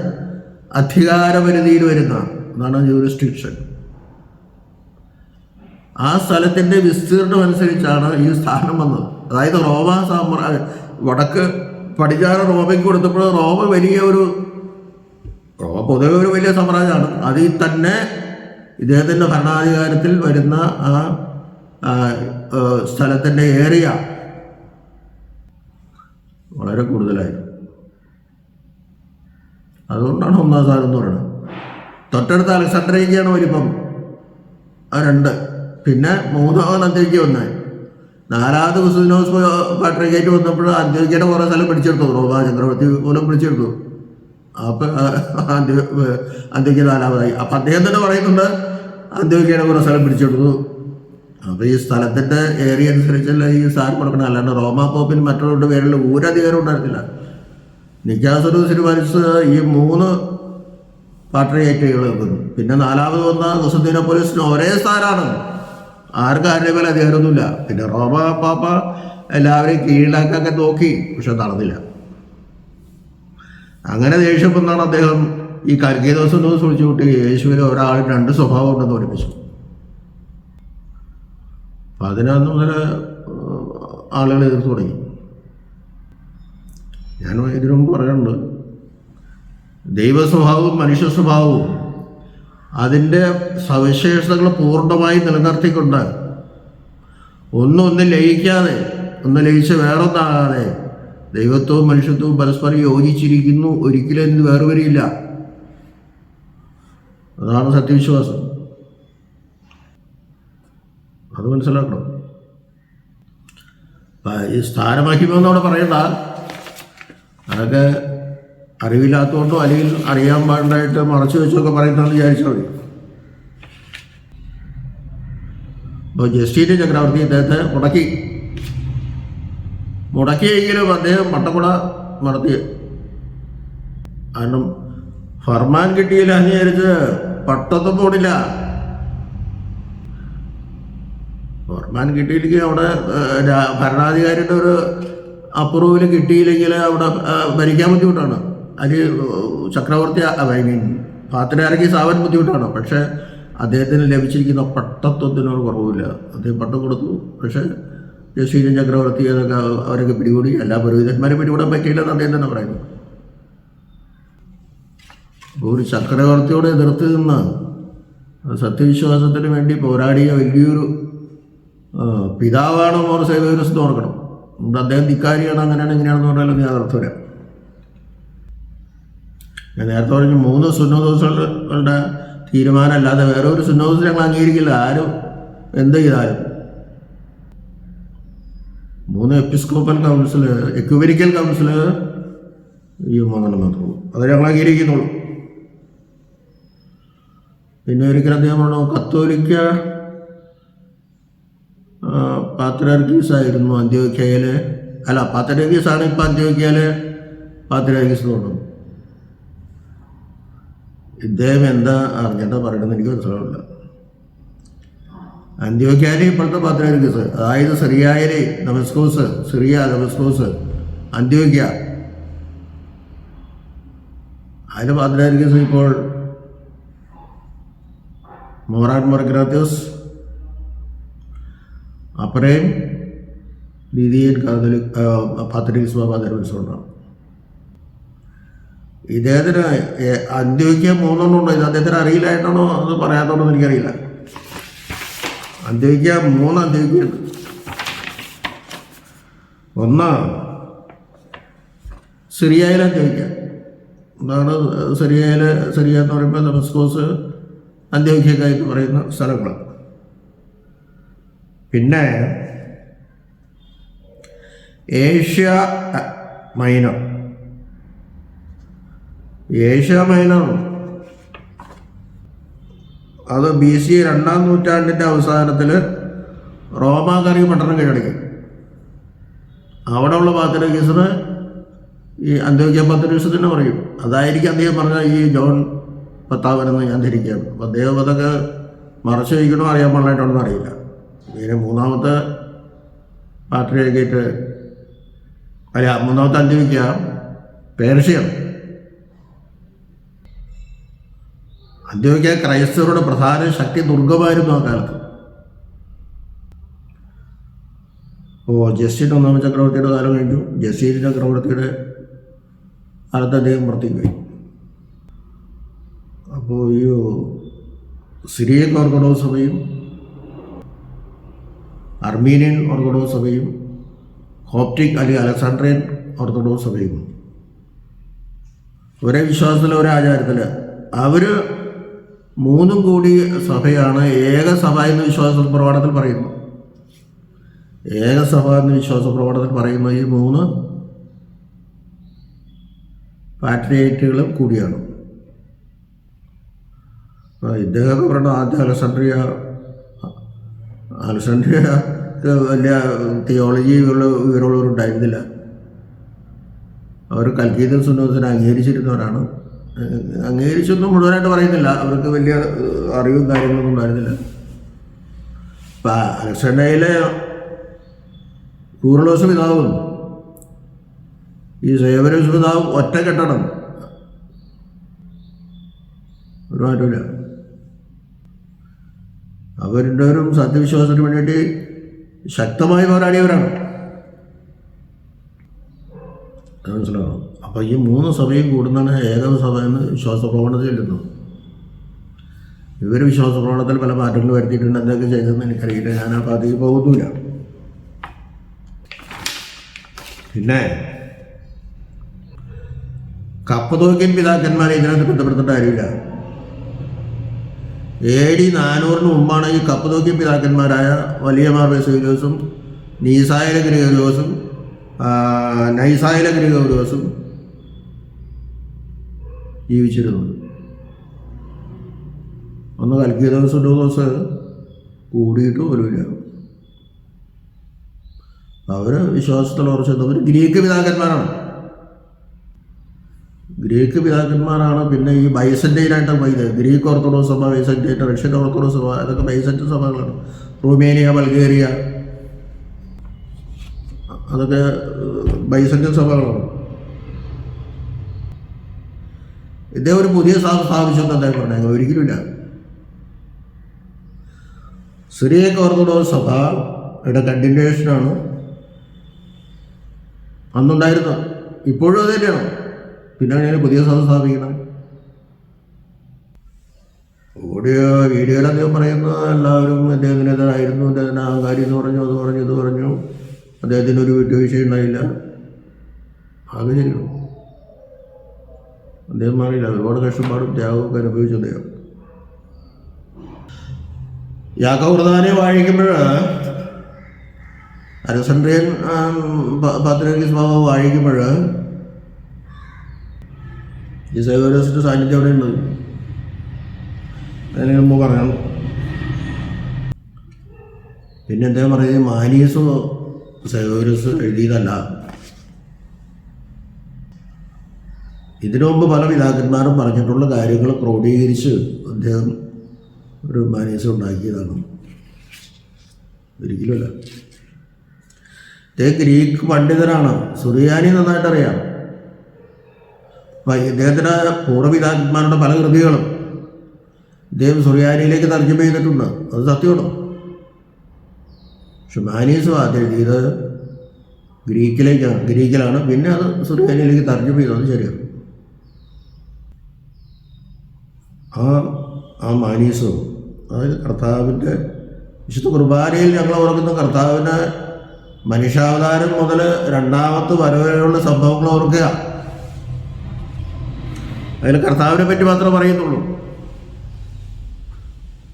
[SPEAKER 1] അധികാരപരിധിയിൽ വരുന്ന അതാണ് ജൂറിസ്ഡിക്ഷൻ. ആ സ്ഥലത്തിൻ്റെ വിസ്തീർണം അനുസരിച്ചാണ് ഈ സ്ഥാനം വന്നത്. അതായത് റോമാ വടക്ക് പടിഞ്ഞാറ് റോമയ്ക്ക് കൊടുത്തപ്പോൾ റോമ പൊതുവെ ഒരു വലിയ സാമ്രാജ്യമാണ്. അതിൽ തന്നെ ഇദ്ദേഹത്തിൻ്റെ ഭരണാധികാരത്തിൽ വരുന്ന ആ സ്ഥലത്തിൻ്റെ ഏരിയ വളരെ കൂടുതലായിരുന്നു. അതുകൊണ്ടാണ് 1-ാം സ്ഥാനം എന്ന് പറയുന്നത്. തൊട്ടടുത്ത അലക്സാണ്ട്രിയയ്ക്കാണ് വലിപ്പം, 2. പിന്നെ 3-ാമത് അന്ത്യോക്യ 1. 4-ാമത് കുസ്തന്തിനോസ് പാട്രിക്കായിട്ട് വന്നപ്പോൾ അന്ത്യോക്യയുടെ കുറേ സ്ഥലം പിടിച്ചെടുത്തു. റോമാ ചക്രവർത്തി മൂലം പിടിച്ചെടുത്തു. അപ്പം അന്ത്യോക്യ 4-ാമതായി. അപ്പം അദ്ദേഹം തന്നെ പറയുന്നുണ്ട് അന്ത്യോക്യയുടെ കുറേ സ്ഥലം പിടിച്ചെടുത്തു. അപ്പോൾ ഈ സ്ഥലത്തിൻ്റെ ഏരിയ അനുസരിച്ചല്ല ഈ സ്ഥാനം കൊടുക്കണം. അല്ലാണ്ട് റോമാ പോപ്പിന് മറ്റുള്ളവരുടെ പേരിൽ ഊരധികാരം ഉണ്ടായിരുന്നില്ല. നിക്കാസോറസ് തീരുമാനിച്ച് ഈ 3 പാട്രിയാർക്കുകൾ വെക്കുന്നു. പിന്നെ 4-ാമത് വന്ന കൊസ്തന്തിനോപ്പോലിസിന് ഒരേ സ്ഥാനമാണ്, ആർക്കും ആരുടെ മേലെ അധികാരമൊന്നുമില്ല. പിന്നെ റോമ പാപ്പ എല്ലാവരെയും കീഴിലാക്കൊക്കെ നോക്കി, പക്ഷെ നടന്നില്ല. അങ്ങനെ ദേഷ്യപ്പെടുന്നാണ് അദ്ദേഹം ഈ കൽക്കീദോസിനെ വിളിച്ചു കൂട്ടി യേശുവിന് ഒരാളിന് 2 സ്വഭാവം ഉണ്ടെന്ന് പഠിപ്പിച്ചു. അപ്പം അതിനന്ന് മുതൽ ആളുകൾ എതിർത്ത് തുടങ്ങി. ഞാൻ ഇതിനു മുമ്പ് പറയുന്നുണ്ട്, ദൈവസ്വഭാവവും മനുഷ്യ സ്വഭാവവും അതിൻ്റെ സവിശേഷതകൾ പൂർണ്ണമായി നിലനിർത്തിക്കൊണ്ട് ഒന്നും ലയിക്കാതെ, ഒന്ന് ലയിച്ച് വേറൊന്നാകാതെ ദൈവത്വവും മനുഷ്യത്വവും പരസ്പരം യോജിച്ചിരിക്കുന്നു, ഒരിക്കലും ഇതിന് വേർവരിയില്ല. അതാണ് സത്യവിശ്വാസം. അത് മനസ്സിലാക്കണം. ഈ സ്ഥാനമഹിമ എന്നവിടെ പറയണ്ട, അതൊക്കെ അറിവില്ലാത്തതുകൊണ്ടോ അല്ലെങ്കിൽ അറിയാൻ പാടില്ലായിട്ട് മറച്ചു വെച്ചൊക്കെ പറയുന്നതെന്ന് വിചാരിച്ചാൽ മതി. അപ്പോൾ ജസ്റ്റീൻ ചക്രവർത്തി ഇദ്ദേഹത്തെ മുടക്കി. മുടക്കിയെങ്കിലും അദ്ദേഹം പട്ടക്കുട നടത്തി. കാരണം ഫർമാൻ കിട്ടിയില്ല അംഗീകരിച്ച് പട്ടത്തും പോടില്ല. ഫർമാൻ കിട്ടിയില്ലെങ്കിൽ അവിടെ ഭരണാധികാരിയുടെ ഒരു അപ്രൂവൽ കിട്ടിയില്ലെങ്കിൽ അവിടെ ഭരിക്കാൻ ബുദ്ധിമുട്ടാണ്. അത് ചക്രവർത്തി ഐ മീൻ പാത്രിയാർക്കി സാവൻ ബുദ്ധിമുട്ടാണ്. പക്ഷേ അദ്ദേഹത്തിന് ലഭിച്ചിരിക്കുന്ന പട്ടത്വത്തിനൊരു കുറവില്ല. അദ്ദേഹം പട്ടം കൊടുത്തു. പക്ഷേ ജസീരൻ ചക്രവർത്തി അതൊക്കെ അവരൊക്കെ പിടികൂടി. എല്ലാ പുരോഹിതന്മാരും പിടികൂടാൻ പറ്റിയില്ലെന്ന് അദ്ദേഹം തന്നെ പറയുന്നു. ഒരു ചക്രവർത്തിയോട് എതിർത്ത് നിന്ന് സത്യവിശ്വാസത്തിന് വേണ്ടി പോരാടിയ വലിയൊരു പിതാവാണ് മോർ സേവേരിയസ് എന്ന് ഓർക്കണം. അദ്ദേഹം ധിക്കാരിയാണ്, അങ്ങനെയാണ് ഇങ്ങനെയാണെന്ന് പറഞ്ഞാലും ഞാൻ അർത്ഥമില്ല. ഞാൻ നേരത്തെ പറഞ്ഞു 3 സുന്നതോസുകളുടെ തീരുമാനമല്ലാതെ വേറെ ഒരു സുന്നതോസ് ഞങ്ങൾ അംഗീകരിക്കില്ല. ആരും എന്ത് ചെയ്താലും 3 എപ്പിസ്കോപ്പൽ കൗൺസിൽ, എക്യുമെനിക്കൽ കൗൺസിൽ ഈ 3 മാത്രമേ അത് ഞങ്ങൾ അംഗീകരിക്കുന്നുള്ളൂ. പിന്നെ ഒരിക്കലും അദ്ദേഹം പറഞ്ഞു കത്തോലിക്ക പാത്രിയാർക്കീസ് ആയിരുന്നു അന്ത്യോക്യയിൽ. അല്ല, പാത്രിയാർക്കീസാണ് ഇപ്പം അന്ത്യോക്യയിൽ പാത്രിയാർക്കീസ് തോന്നുന്നു. ഇദ്ദേഹം എന്താ അറിഞ്ഞിട്ടാ പറയണമെന്ന് എനിക്ക് മനസ്സിലാവില്ല. അന്ത്യോക്യയിലെ ഇപ്പോഴത്തെ പാത്രിയാർക്കീസ്, അതായത് സിറിയയിലെ ദമസ്കോസ്, ദമസ്കോസ്, അന്ത്യോക്യ, അതിലെ പാത്രിയാർക്കീസ് ഇപ്പോൾ മോറാൻ മർഗ്രാത്യോസ് അപ്പറേം ലിതിയൻ കാതോലിക് പാത്രിയാർക്കീസ് ബാബ ധർമ്മസുണ്ടാണ്. ഇദ്ദേഹത്തിന് അന്ത്യോക്യ 3 ഉണ്ടോ? ഇത് അദ്ദേഹത്തിന് അറിയില്ലായിട്ടാണോ അത് പറയാത്തോണ്ടോ എനിക്കറിയില്ല. അന്ത്യോക്യ 3 അന്ത്യോക്യുണ്ട്. ഒന്ന് സിറിയയിലെ അന്ത്യോക്യ, എന്താണ് സിറിയ എന്ന് പറയുമ്പോൾ ദമസ്കോസ്, അന്ത്യോക്യക്കായിട്ട് പറയുന്ന സ്ഥലങ്ങൾ. പിന്നെ ഏഷ്യ മൈനർ അത് BC 2-ാം നൂറ്റാണ്ടിൻ്റെ അവസാനത്തിൽ റോമാക്കാരി പട്ടണം കീഴടക്കി. അവിടെയുള്ള പാത്രിയാർക്കീസിന് ഈ അന്ത്യോക്യ പാത്രിയാർക്കീസ് തന്നെ പറയും. അതായിരിക്കും അദ്ദേഹം പറഞ്ഞ ഈ ജോൺ 10 ഞാൻ ധരിക്കുകയാണ്. അപ്പോൾ അദ്ദേഹം അതൊക്കെ മറച്ചു വയ്ക്കണോ അറിയാൻ പാടില്ലായിട്ടാണെന്ന് അറിയില്ല. പിന്നെ 3ാമത്തെ പാത്രിയാർക്കേറ്റ് അല്ല 3ാമത്തെ അന്ത്യോക്യ പേർഷ്യയാണ്. അന്ത്യോക്യ ക്രൈസ്തവരുടെ പ്രധാന ശക്തി ദുർഗമായിരുന്നു ആ കാലത്ത്. ജസ്റ്റീൻ 1-ാം ചക്രവർത്തിയുടെ കാലം കഴിഞ്ഞു. ജസ്റ്റീൻ ചക്രവർത്തിയുടെ കാലത്ത് അദ്ദേഹം പുറത്തേക്ക് പോയി. അപ്പോൾ ഈ സിറിയൻ ഓർത്തഡോക്സ് സഭയും അർമീനിയൻ ഓർത്തഡോക്സ് സഭയും കോപ്റ്റിക് അല്ലെങ്കിൽ അലക്സാണ്ട്രിയൻ ഓർത്തഡോക്സ് സഭയും ഒരേ വിശ്വാസത്തിൽ, ഒരേ ആചാരത്തിൽ, അവർ 3 കൂടി സഭയാണ് ഏകസഭ എന്ന് വിശ്വാസ പ്രമാണത്തിൽ പറയുന്നു. ഏകസഭ എന്ന് വിശ്വാസ പ്രമാണത്തിൽ പറയുന്ന ഈ 3 പാട്രിയേറ്റുകളും കൂടിയാണ്. ഇദ്ദേഹമൊക്കെ പറയുന്ന ആദ്യം അലക്സാണ്ട്രിയ വലിയ തിയോളജി വിവരമുള്ളവരുണ്ടായിരുന്നില്ല. അവർ കൽക്കീതൽ സുന്നതത്തിനെ അംഗീകരിച്ചിരുന്നവരാണ്. അംഗീകരിച്ചൊന്നും മുഴുവനായിട്ട് പറയുന്നില്ല, അവർക്ക് വലിയ അറിവും കാര്യങ്ങളൊന്നും ഉണ്ടായിരുന്നില്ല. ഇപ്പം അലക്സാണ്ട്രിയയിലെ കൂറലോസ് പിതാവും ഈ സേവരോസ് പിതാവും ഒറ്റ കെട്ടണം, ഒരു മാറ്റമില്ല. അവരുടെവരും സത്യവിശ്വാസത്തിന് വേണ്ടിയിട്ട് ശക്തമായി പോരാടിയവരാണ്. മനസ്സിലാവും. അപ്പോൾ ഈ 3 സഭയും കൂടുന്നതാണ് ഏകസഭ എന്ന് വിശ്വാസ പ്രമാണത്തിൽ ചെല്ലുന്നു. ഇവർ വിശ്വാസ പ്രമാണത്തിൽ പല മാറ്റങ്ങൾ വരുത്തിയിട്ടുണ്ട്. എന്തൊക്കെ ചെയ്തതെന്ന് എനിക്കറിയില്ല, ഞാൻ ആ പാതയിൽ പോകുന്നില്ല. പിന്നെ കപ്പതോക്യൻ പിതാക്കന്മാരെ ഇതിനകത്ത് ബന്ധപ്പെടുത്തേണ്ട കാര്യമില്ല. AD 400 മുമ്പാണ് ഈ കപ്പതോക്യൻ പിതാക്കന്മാരായ വലിയ മാർ ബസേലിയോസും നീസായിലെ ഗ്രിഗോരിയോസും നൈസായിലെ ഗ്രിഗോരിയോസും ജീവിച്ചിരുന്നത്. ഒന്ന് കൽക്കീതോസ് കൂടിയിട്ട് പോലുമില്ല. അവർ വിശ്വാസത്തിൽ ഉറച്ചവർ ഗ്രീക്ക് പിതാക്കന്മാരാണ്. പിന്നെ ഈ ബൈസന്റൈനായിട്ട് പോയത് ഗ്രീക്ക് ഓർത്തഡോക്സ് സഭ, ബൈസന്റൈൻ, റഷ്യൻ ഓർത്തഡോക്സ് സഭ, അതൊക്കെ ബൈസന്റൈൻ സഭകളാണ്. റൊമേനിയ, ബൾഗേറിയ, അതൊക്കെ ബൈസന്റൈൻ സഭകളാണ്. ഇദ്ദേഹം ഒരു പുതിയ സഭ സ്ഥാപിച്ചെന്ന് അദ്ദേഹം പറഞ്ഞത് ഒരിക്കലുമില്ല. സിറിയക്ക് ഓർത്തഡോക്സ് സഭയുടെ കണ്ടിന്യൂഷനാണ് അന്നുണ്ടായിരുന്നത്, ഇപ്പോഴും അത് തന്നെയാണ്. പിന്നെ ഞാൻ പുതിയ സഭ സ്ഥാപിക്കണം. വീഡിയോയിൽ അദ്ദേഹം പറയുന്നത് എല്ലാവരും അദ്ദേഹത്തിനെതിരായിരുന്നു, അദ്ദേഹത്തിന് അഹങ്കാരി എന്ന് പറഞ്ഞു, അത് പറഞ്ഞു, ഇത് പറഞ്ഞു, അദ്ദേഹത്തിന് ഒരു വിട്ടുവീഴ്ച ഉണ്ടായില്ല. അത് ശരിയാണ്. അദ്ദേഹം മാറിയില്ല, ഒരുപാട് കഷ്ടപ്പാടും ത്യാഗവും അനുഭവിച്ചു അദ്ദേഹം. യാക്കോബ് പ്രധാനെ വാഴിക്കുമ്പോൾ അലക്സാണ്ട്രിയൻ പാത്രിയർക്കീസ് ബാബ വാഴിക്കുമ്പോൾ ഈ സേവ്യറിന്റെ സാന്നിധ്യം അവിടെ ഉണ്ട്. അതിന് മുമ്പ് പറയണം. പിന്നെ അദ്ദേഹം പറയുന്നത് മാനീസ് സേവ്യറിസ് എഴുതിയതല്ല. ഇതിനു മുമ്പ് പല പിതാക്കന്മാരും പറഞ്ഞിട്ടുള്ള കാര്യങ്ങൾ ക്രോഡീകരിച്ച് അദ്ദേഹം ഒരു മാനീസ് ഉണ്ടാക്കിയതാണ്, ഒരിക്കലുമല്ല. ഇദ്ദേഹം ഗ്രീക്ക് പണ്ഡിതനാണ്, സുറിയാനി നന്നായിട്ടറിയാം. ഇദ്ദേഹത്തിൻ്റെ പൂർവ്വപിതാക്കന്മാരുടെ പല കൃതികളും ഇദ്ദേഹം സുറിയാനിയിലേക്ക് തർജ്ജമ ചെയ്തിട്ടുണ്ട്, അത് സത്യമാണ്. പക്ഷെ മാനീസും ആദ്യം എഴുതിയത് ഗ്രീക്കിലാണ്, പിന്നെ അത് സുറിയാനിയിലേക്ക് തർജ്ജമ ചെയ്തത് ശരിയാണ്. ആ മാനീസും അതായത് കർത്താവിൻ്റെ വിശുദ്ധ കുർബാനയിൽ ഞങ്ങൾ ഓർക്കുന്ന കർത്താവിന് മനുഷ്യാവതാരം മുതൽ രണ്ടാമത്തെ വരവരെയുള്ള സംഭവങ്ങൾ ഓർക്കുക. അതിൽ കർത്താവിനെ പറ്റി മാത്രമേ പറയുന്നുള്ളൂ.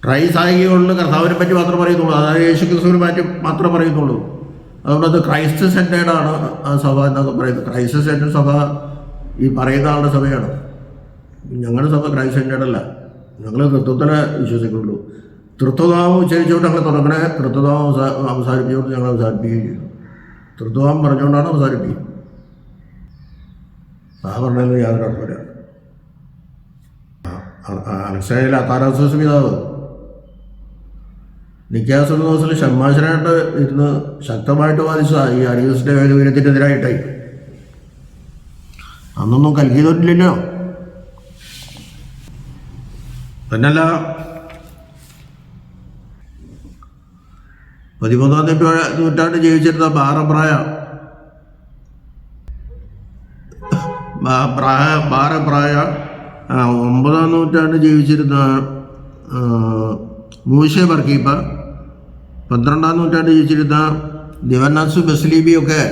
[SPEAKER 1] ട്രൈസായികൊണ്ട് കർത്താവിനെ പറ്റി മാത്രമേ പറയുന്നുള്ളൂ, അതായത് യേശു ക്രിസ്തുവിനെ പറ്റി മാത്രമേ പറയുന്നുള്ളൂ. അതുകൊണ്ട് അത് ക്രൈസ്റ്റ് സെൻറ്റേഡാണ് ആ സഭ എന്നൊക്കെ പറയുന്നത്. ക്രൈസ്റ്റ് സെൻറ്റേഡ് സഭ ഈ പറയുന്ന ആളുടെ സഭയാണ്. ഞങ്ങളുടെ സഭ ക്രൈസ്റ്റ് സെൻറ്റേഡല്ല. ഞങ്ങൾ തൃത്വത്തിനെ വിശ്വസിക്കുള്ളൂ. തൃത്വനാമം ഉച്ചരിച്ചുകൊണ്ട് ഞങ്ങൾ തുടങ്ങണേ, തൃത്വനാമം അവസാനിപ്പിച്ചുകൊണ്ട് ഞങ്ങൾ അവസാനിപ്പിക്കുകയും ചെയ്തു. തൃത്വനാമം പറഞ്ഞുകൊണ്ടാണ് അവസാനിപ്പിക്കുക. ആ പറഞ്ഞത് യാതൊരു അർത്ഥമില്ല. അലക്സാണ്ടറിലെ അത്താനാസിയോസ് പിതാവ് നിക്കാസോസിൽ ഷമ്മാശനായിട്ട് ഇരുന്ന് ശക്തമായിട്ട് വാദിച്ച ഈ അരിയസിൻ്റെ വേദവിരത്തിനെതിരായിട്ടായി. അന്നൊന്നും കൽക്കിയതൊന്നില്ലല്ലോ. തന്നല്ല 13-ാം നൂറ്റാണ്ട് ജീവിച്ചിരുന്ന ബാറബ്രായ 9-ാം നൂറ്റാണ്ട് ജീവിച്ചിരുന്ന മൂശെ ബർക്കീപ്പ, 12-ാം നൂറ്റാണ്ട് ജീവിച്ചിരുന്ന ദിവന്നാസു ബസ്ലീബിയൊക്കെ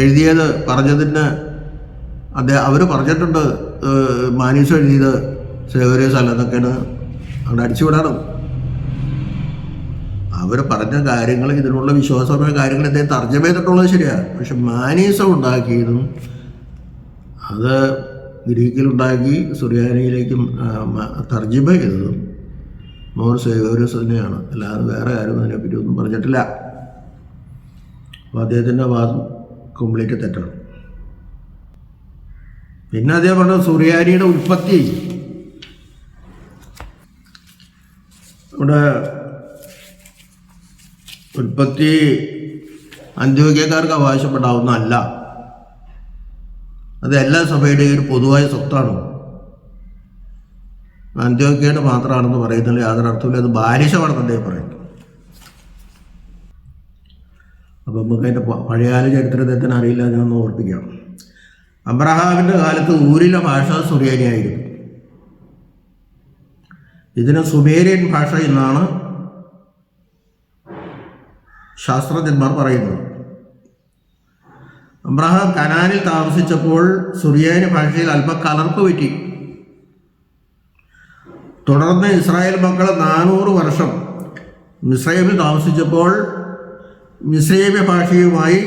[SPEAKER 1] എഴുതിയത് പറഞ്ഞതിന് അവർ പറഞ്ഞിട്ടുണ്ട് മാനീസ് എഴുതിയത് സേവ്യറിയസ് അല്ലെന്നൊക്കെയാണ്. അവിടെ അടിച്ചുവിടണം. അവർ പറഞ്ഞ കാര്യങ്ങൾ, ഇതിനുള്ള വിശ്വാസമായ കാര്യങ്ങൾ അദ്ദേഹം തർജ്ജമ ചെയ്തിട്ടുള്ളത് ശരിയാണ്. പക്ഷെ മാനീസം ഉണ്ടാക്കിയതും അത് ഗ്രീക്കിലുണ്ടാക്കി സുറിയാനിയിലേക്കും തർജ്ജമ ചെയ്തതും മോർ സേവ്യറിയസ് തന്നെയാണ്. അല്ലാതെ വേറെ ആരും അതിനെപ്പറ്റി ഒന്നും പറഞ്ഞിട്ടില്ല. അപ്പോൾ അദ്ദേഹത്തിൻ്റെ വാദം കംപ്ലീറ്റ് തെറ്റാണ്. പിന്നെ അദ്ദേഹം പറഞ്ഞത് സുറിയാനിയുടെ ഉൽപ്പത്തി ഇവിടെ അന്ത്യോക്യക്കാർക്ക് അവകാശപ്പെടാവുന്നതല്ല. അത് എല്ലാ സഭയുടെയും ഒരു പൊതുവായ സ്വത്താണ്. അന്ത്യോക്യയുടെ മാത്രമാണെന്ന് പറയുന്നതിൽ യാതൊരു അർത്ഥമില്ല. അത് ബാലിശമാണെന്ന് അദ്ദേഹം പറയുന്നത്. അപ്പം നമുക്ക് അതിൻ്റെ പഴയകാല ചരിത്രത്തിന് അറിയില്ല, ഞാനൊന്ന് ഓർപ്പിക്കാം. അബ്രഹാമിൻ്റെ കാലത്ത് ഊരിലെ ഭാഷ സുറിയാനിയായിരുന്നു. ഇതിന് സുമേരിയൻ ഭാഷ എന്നാണ് ശാസ്ത്രജ്ഞന്മാർ പറയുന്നത്. അബ്രഹാം കനാനിൽ താമസിച്ചപ്പോൾ സുറിയാനി ഭാഷയിൽ അല്പം കലർപ്പ് പറ്റി. തുടർന്ന് ഇസ്രായേൽ മക്കൾ 400 വർഷം മിസ്രൈമിൽ താമസിച്ചപ്പോൾ മിസ്രൈമ്യ ഭാഷയുമായി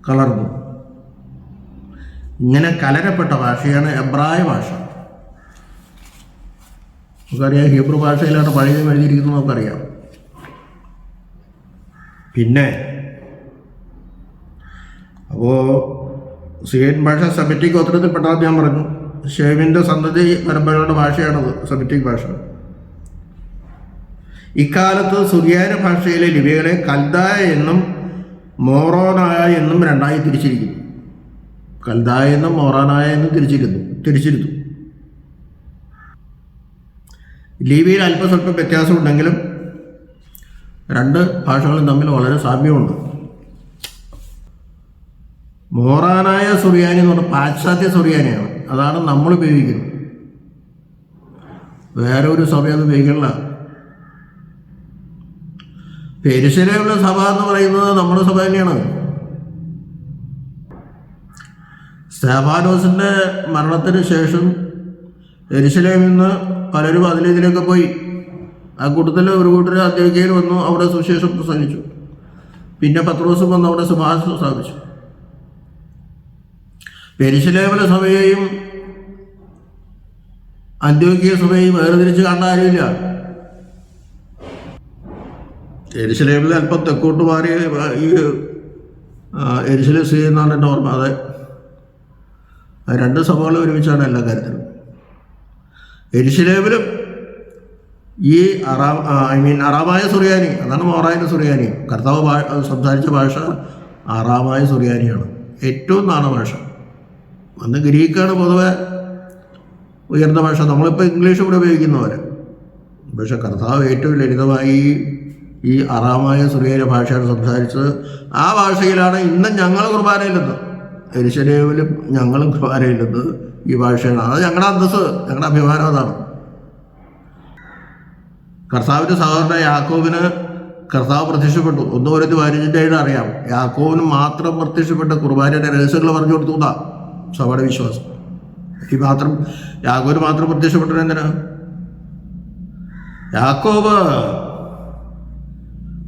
[SPEAKER 1] കലർന്നു. ഇങ്ങനെ കലരപ്പെട്ട ഭാഷയാണ് എബ്രായ ഭാഷ. നമുക്കറിയാം, ഹീബ്രു ഭാഷയിലാണ് പഴയ എഴുതിയിരിക്കുന്നത് നമുക്കറിയാം. പിന്നെ അപ്പോൾ സിറിയൻ ഭാഷ സെമിറ്റിക് ഗോത്രത്തിൽപ്പെട്ടതെന്ന് ഞാൻ പറഞ്ഞു. ഷേമിൻ്റെ സന്തതി പരമ്പരയുടെ ഭാഷയാണത് സെമിറ്റിക് ഭാഷ. ഇക്കാലത്ത് സുറിയാനി ഭാഷയിലെ ലിപികളെ കൽദായ എന്നും മോറോനായ എന്നും രണ്ടായി തിരിച്ചിരിക്കുന്നു. കൽദായ എന്നും മോറാനായ എന്നും തിരിച്ചിരുന്നു. ലിപിയിൽ അല്പസ്വല്പം വ്യത്യാസമുണ്ടെങ്കിലും രണ്ട് ഭാഷകളും തമ്മിൽ വളരെ സാമ്യമുണ്ട്. മോറാനായ സുറിയാനി എന്ന് പറഞ്ഞാൽ പാശ്ചാത്യ സുറിയാനിയാണ്. അതാണ് നമ്മൾ ഉപയോഗിക്കുന്നത്. വേറെ ഒരു സഭ അത് ഉപയോഗിക്കണില്ല. യെരുശലേമിലെ സഭ എന്ന് പറയുന്നത് നമ്മുടെ സഭ തന്നെയാണ്. സ്തെഫാനോസിൻ്റെ മരണത്തിന് ശേഷം യെരുശലേമിൽ നിന്ന് പലരും അതിലേക്ക് പോയി. ആ കൂട്ടത്തിൽ ഒരു കൂട്ടർ അന്ത്യോക്യയിൽ വന്നു, അവിടെ സുവിശേഷം പ്രസംഗിച്ചു. പിന്നെ പത്രോസും വന്ന് അവിടെ സിംഹാസനം സ്ഥാപിച്ചു. യെരുശലേമിലെ സഭയെയും അന്ത്യോക്യ സഭയെയും വേർതിരിച്ച് കണ്ട കാര്യമില്ല. യെരുശലേമിൽ അല്പം തെക്കോട്ട് മാറി ഈ യെരുശലേം സ്ഥിതി എന്നാണ് എൻ്റെ ഓർമ്മ. അതെ, രണ്ട് സഭകളും ഒരുമിച്ചാണ് എല്ലാ കാര്യത്തിലും. യെരുശലേമിലും ഈ അറാമായ സുറിയാനി, അതാണ് മോറായ സുറിയാനി. കർത്താവ് സംസാരിച്ച ഭാഷ അറാമായ സുറിയാനിയാണ്, ഏറ്റവും നാണ ഭാഷ. അന്ന് ഗ്രീക്കാണ് പൊതുവെ ഉയർന്ന ഭാഷ. നമ്മളിപ്പോൾ ഇംഗ്ലീഷ് ഇവിടെ ഉപയോഗിക്കുന്നവരെ. പക്ഷെ കർത്താവ് ഏറ്റവും ലളിതമായി ഈ അറാമായ സുറിയാനി ഭാഷയാണ് സംസാരിച്ചത്. ആ ഭാഷയിലാണ് ഇന്നും ഞങ്ങൾ കുർബാനയില്ലെന്ന്. യെരുശലേമിലും ഞങ്ങളും കുർബാനയില്ലെന്ന് ഈ ഭാഷയാണ്. അത് ഞങ്ങളുടെ അന്തസ്സ്, ഞങ്ങളുടെ അഭിമാനം അതാണ്. കർത്താവിൻ്റെ സഹോദരൻ യാക്കോബിന് കർത്താവ് പ്രത്യക്ഷപ്പെട്ടു. 1:15 അറിയാം. യാക്കോബിന് മാത്രം പ്രത്യക്ഷപ്പെട്ട കുർബാനയുടെ രഹസ്യങ്ങൾ പറഞ്ഞു കൊടുത്തു എന്നാ സഭയുടെ വിശ്വാസം. ഈ മാത്രം യാക്കോബിന് മാത്രം പ്രത്യക്ഷപ്പെട്ടത് എന്തിനാ? യാക്കോബ്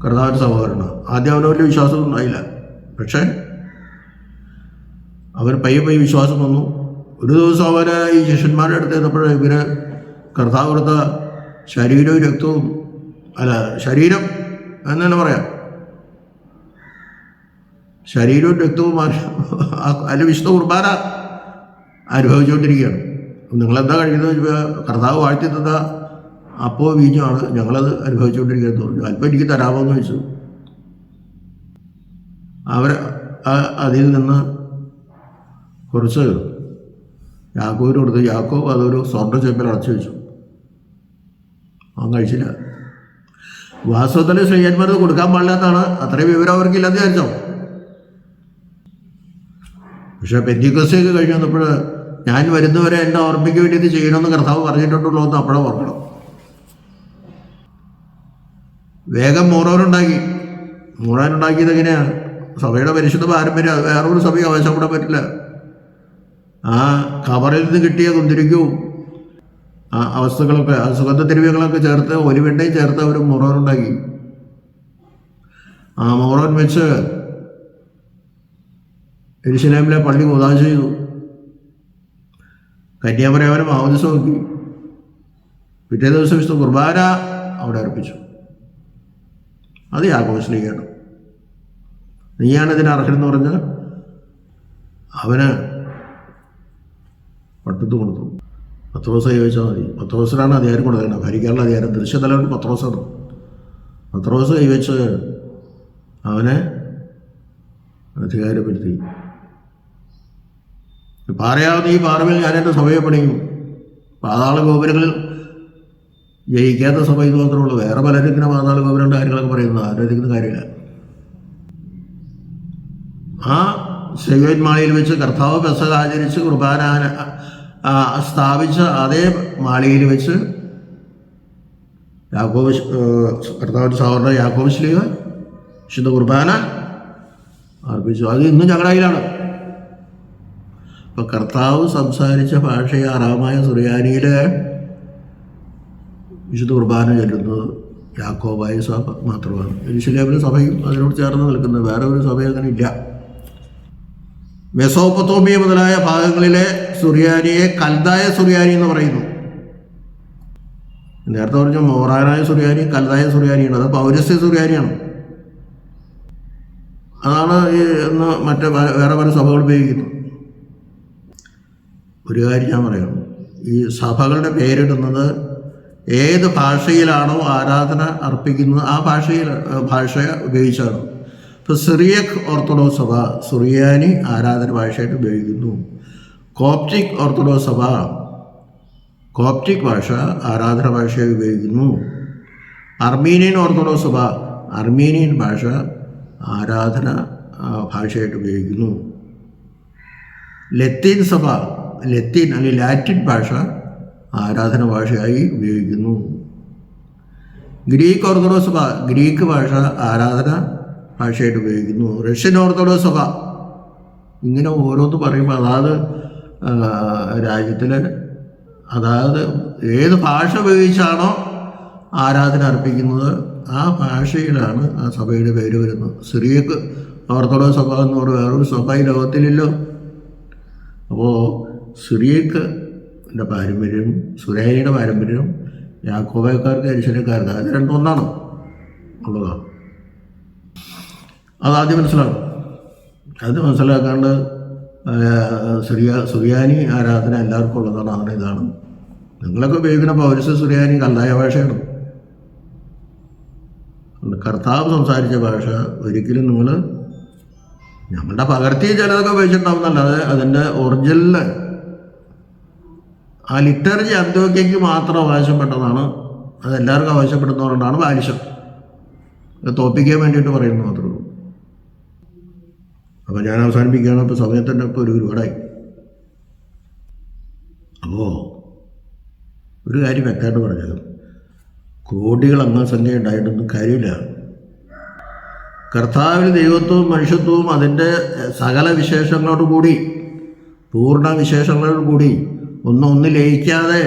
[SPEAKER 1] കർത്താവിൻ്റെ സഹോദരനാണ്. ആദ്യം അവന് വലിയ വിശ്വാസമൊന്നും ഉണ്ടായില്ല. പക്ഷേ അവർ പയ്യെ വിശ്വാസം വന്നു. ഒരു ദിവസം അവർ ഈ ശിഷ്യന്മാരുടെ അടുത്ത് ചെന്നപ്പോൾ ഇവര് കർത്താവ് കൊടുത്ത ശരീരവും രക്തവും ശരീരം എന്ന് തന്നെ പറയാം, ശരീരവും രക്തവും അതിൽ വിശുദ്ധ കുർബാന അനുഭവിച്ചുകൊണ്ടിരിക്കുകയാണ്. നിങ്ങളെന്താ കഴിക്കുന്നത്? കർത്താവ് വാഴ്ത്തി തന്ന അപ്പോ വീഞ്ഞാണ്, ഞങ്ങളത് അനുഭവിച്ചുകൊണ്ടിരിക്കുകയെന്ന് പറഞ്ഞു. അല്പം എനിക്ക് തരാമോ എന്ന് ചോദിച്ചു. അവർ അതിൽ നിന്ന് കുറച്ച് യാക്കോബിന് കൊടുത്തു. യാക്കോബ് അതൊരു സ്വർണ്ണ ചെമ്പിൽ അടച്ചു വെച്ചു. അവൻ കഴിച്ചില്ല. വാസ്തവത്തിൽ ശ്രീയന്മാർ കൊടുക്കാൻ പാടില്ലാത്തതാണ്. അത്രയും വിവരം അവർക്കില്ലെന്ന് വിചാരിച്ചോ. പക്ഷെ പെന്തിക്കോസ്തൊക്കെ കഴിഞ്ഞ് വന്നപ്പോൾ ഞാൻ വരുന്നവരെ എൻ്റെ ഓർമ്മയ്ക്ക് വേണ്ടി ഇത് ചെയ്യണമെന്ന് കർത്താവ് പറഞ്ഞിട്ടുണ്ടല്ലോ എന്ന് അപ്പോഴേ ഓർക്കണം. വേഗം മോറാനുണ്ടാക്കിയത് എങ്ങനെയാണ്? സഭയുടെ പരിശുദ്ധ പാരമ്പര്യം. അത് വേറൊരു സഭയും ആവശ്യപ്പെടാൻ പറ്റില്ല. ആ കബറിൽ നിന്ന് കിട്ടിയ കുന്തിരിക്കവും ആ അവസ്ഥകളൊക്കെ, ആ സുഗന്ധദ്രവ്യങ്ങളൊക്കെ ചേർത്ത് ഒലിവെണ്ണയും ചേർത്ത് അവർ മോറോനുണ്ടാക്കി. ആ മോറോൻ വെച്ച് യെരുശലേമിലെ പള്ളി ഉദാശ ചെയ്തു. കന്യാമറിയാവനെ മാമോദീസം നോക്കി. പിറ്റേ ദിവസം വിശുദ്ധ കുർബാന അവിടെ അർപ്പിച്ചു. അത് യാക്കോബ് ശ്ലീഹയാണ്. നീയാണ് ഇതിന് അർഹനെന്ന് പറഞ്ഞ് അവന് പട്ടത്ത് കൊടുത്തു. പത്രോസ് ചോദിച്ചാൽ മതി. പത്രോസിനാണ് അധികാരം കൊടുക്കുന്നത്. ഭരിക്കാനുള്ള അധികാരം ദൃശ്യതലവൻ പത്രോസാണ്. പത്രോസ് കൈവച്ച് അവനെ അധികാരപ്പെടുത്തി. പാറയാവുന്ന ഈ പാറമേൽ ഞാൻ എൻ്റെ സഭയെ പണിയും. പാതാള ഗോപുരങ്ങളിൽ ജയിക്കാത്ത സഭ ഇത് മാത്രമേ ഉള്ളൂ. വേറെ പലരും ഇങ്ങനെ പാതാള ഗോപുരങ്ങളുടെ കാര്യങ്ങളൊക്കെ പറയുന്നത് ആലോചിക്കുന്ന കാര്യമില്ല. ആ സെയ്യോൻ മാളിയിൽ വെച്ച് കർത്താവ് പെസഹ ആചരിച്ച് കുർബാന സ്ഥാപിച്ച അതേ മാളികയിൽ വെച്ച് യാക്കോബ് കർത്താവിൻ്റെ സഹോദരൻ യാക്കോബ് ശ്ലീഹ വിശുദ്ധ കുർബാന അർപ്പിച്ചു. അത് ഇന്നും ഞങ്ങളുടെ കയ്യിലാണ്. ഇപ്പം കർത്താവ് സംസാരിച്ച ഭാഷ അറാമായ സുറിയാനിയിലെ വിശുദ്ധ കുർബാന ചൊല്ലുന്നത് യാക്കോബായ സഭ മാത്രമാണ്. യെരുശലേമിലെ സഭയും അതിനോട് ചേർന്ന് നിൽക്കുന്നത്. വേറെ ഒരു സഭ അങ്ങനെ ഇല്ല. മെസോപ്പൊത്തോമിയ മുതലായ ഭാഗങ്ങളിലെ സുറിയാനിയെ കൽദായ സുറിയാനി എന്ന് പറയുന്നു. നേരത്തെ പറഞ്ഞ മോറാനായ സുറിയാനി കൽദായ സുറിയാനിയാണ്. അത് പൗരസ്ത്യ സുറിയാനിയാണ്. അതാണ് ഈ ഇന്ന് വേറെ പല സഭകൾ ഉപയോഗിക്കുന്നത്. ഒരു കാര്യം ഞാൻ പറയാം, ഈ സഭകളുടെ പേരിടുന്നത് ഏത് ഭാഷയിലാണോ ആരാധന അർപ്പിക്കുന്നത് ആ ഭാഷ ഉപയോഗിച്ചാണ്. ഇപ്പോൾ സിറിയക് ഓർത്തഡോക്സ് സഭ സുറിയാനി ആരാധന ഭാഷയായിട്ട് ഉപയോഗിക്കുന്നു. കോപ്റ്റിക് ഓർത്തഡോക്സ് സഭ കോപ്റ്റിക് ഭാഷ ആരാധന ഭാഷയായി ഉപയോഗിക്കുന്നു. അർമീനിയൻ ഓർത്തഡോക്സ് സഭ അർമീനിയൻ ഭാഷ ആരാധന ഭാഷയായിട്ട് ഉപയോഗിക്കുന്നു. ലത്തീൻ സഭ ലത്തീൻ അല്ലെങ്കിൽ ലാറ്റിൻ ഭാഷ ആരാധന ഭാഷയായി ഉപയോഗിക്കുന്നു. ഗ്രീക്ക് ഓർത്തഡോക്സ് സഭ ഗ്രീക്ക് ഭാഷ ആരാധന ഭാഷയായിട്ട് ഉപയോഗിക്കുന്നു. റഷ്യൻ ഓർത്തഡോക്സ് സഭ ഇങ്ങനെ ഓരോന്ന് പറയുമ്പോൾ അതാത് രാജ്യത്തിലെ അതായത് ഏത് ഭാഷ ഉപയോഗിച്ചാണോ ആരാധന അർപ്പിക്കുന്നത് ആ ഭാഷയിലാണ് ആ സഭയുടെ പേര് വരുന്നത്. സിറിയക്ക് ഓർത്തഡോക്സ് സഭ എന്ന് പറഞ്ഞ വേറൊരു സഭ ഈ ലോകത്തിലില്ലോ. അപ്പോൾ സിറിയക്കിൻ്റെ പാരമ്പര്യം സുറിയാനിയുടെ പാരമ്പര്യം യാക്കോബക്കാർക്ക് എരിശിലക്കാർക്ക് അത് രണ്ടും ഒന്നാണ് ഉള്ളതാണ്. അതാദ്യം മനസ്സിലാക്കും. അത് മനസ്സിലാക്കാണ്ട് സുറിയാനി ആരാധന എല്ലാവർക്കും ഉള്ളതാണ്. അങ്ങനെ ഇതാണ് നിങ്ങളൊക്കെ ഉപയോഗിക്കുന്ന പൗരസ്യ സുറിയാനി കല്ലായ ഭാഷയാണ്. കർത്താവ് സംസാരിച്ച ഭാഷ ഒരിക്കലും നിങ്ങൾ ഞങ്ങളുടെ പകർത്തി ചിലതൊക്കെ ഉപയോഗിച്ചിട്ടുണ്ടാവുന്നല്ലാതെ അതിൻ്റെ ഒറിജിനൽ ആ ലിറ്റർജി അന്ത്യോക്യയ്ക്ക് മാത്രം അവകാശപ്പെട്ടതാണ്. അതെല്ലാവർക്കും ആവശ്യപ്പെടുന്നതുകൊണ്ടാണ് ബാലിശം. തോപ്പിക്കാൻ വേണ്ടിയിട്ട് പറയുന്നത് മാത്രമേ ഉള്ളൂ. അപ്പോൾ ഞാൻ അവസാനിപ്പിക്കുകയാണ്. ഇപ്പോൾ സമയത്തിൻ്റെ ഇപ്പോൾ ഒരുപാടായി. അപ്പോൾ ഒരു കാര്യം വ്യക്തമായിട്ട് പറഞ്ഞത്, കോടികൾ അംഗസംഖ്യ ഉണ്ടായിട്ടൊന്നും കാര്യമില്ല. കർത്താവിൽ ദൈവത്വവും മനുഷ്യത്വവും അതിൻ്റെ സകല വിശേഷങ്ങളോടുകൂടി പൂർണ്ണ വിശേഷങ്ങളോടുകൂടി ഒന്ന് ലയിക്കാതെ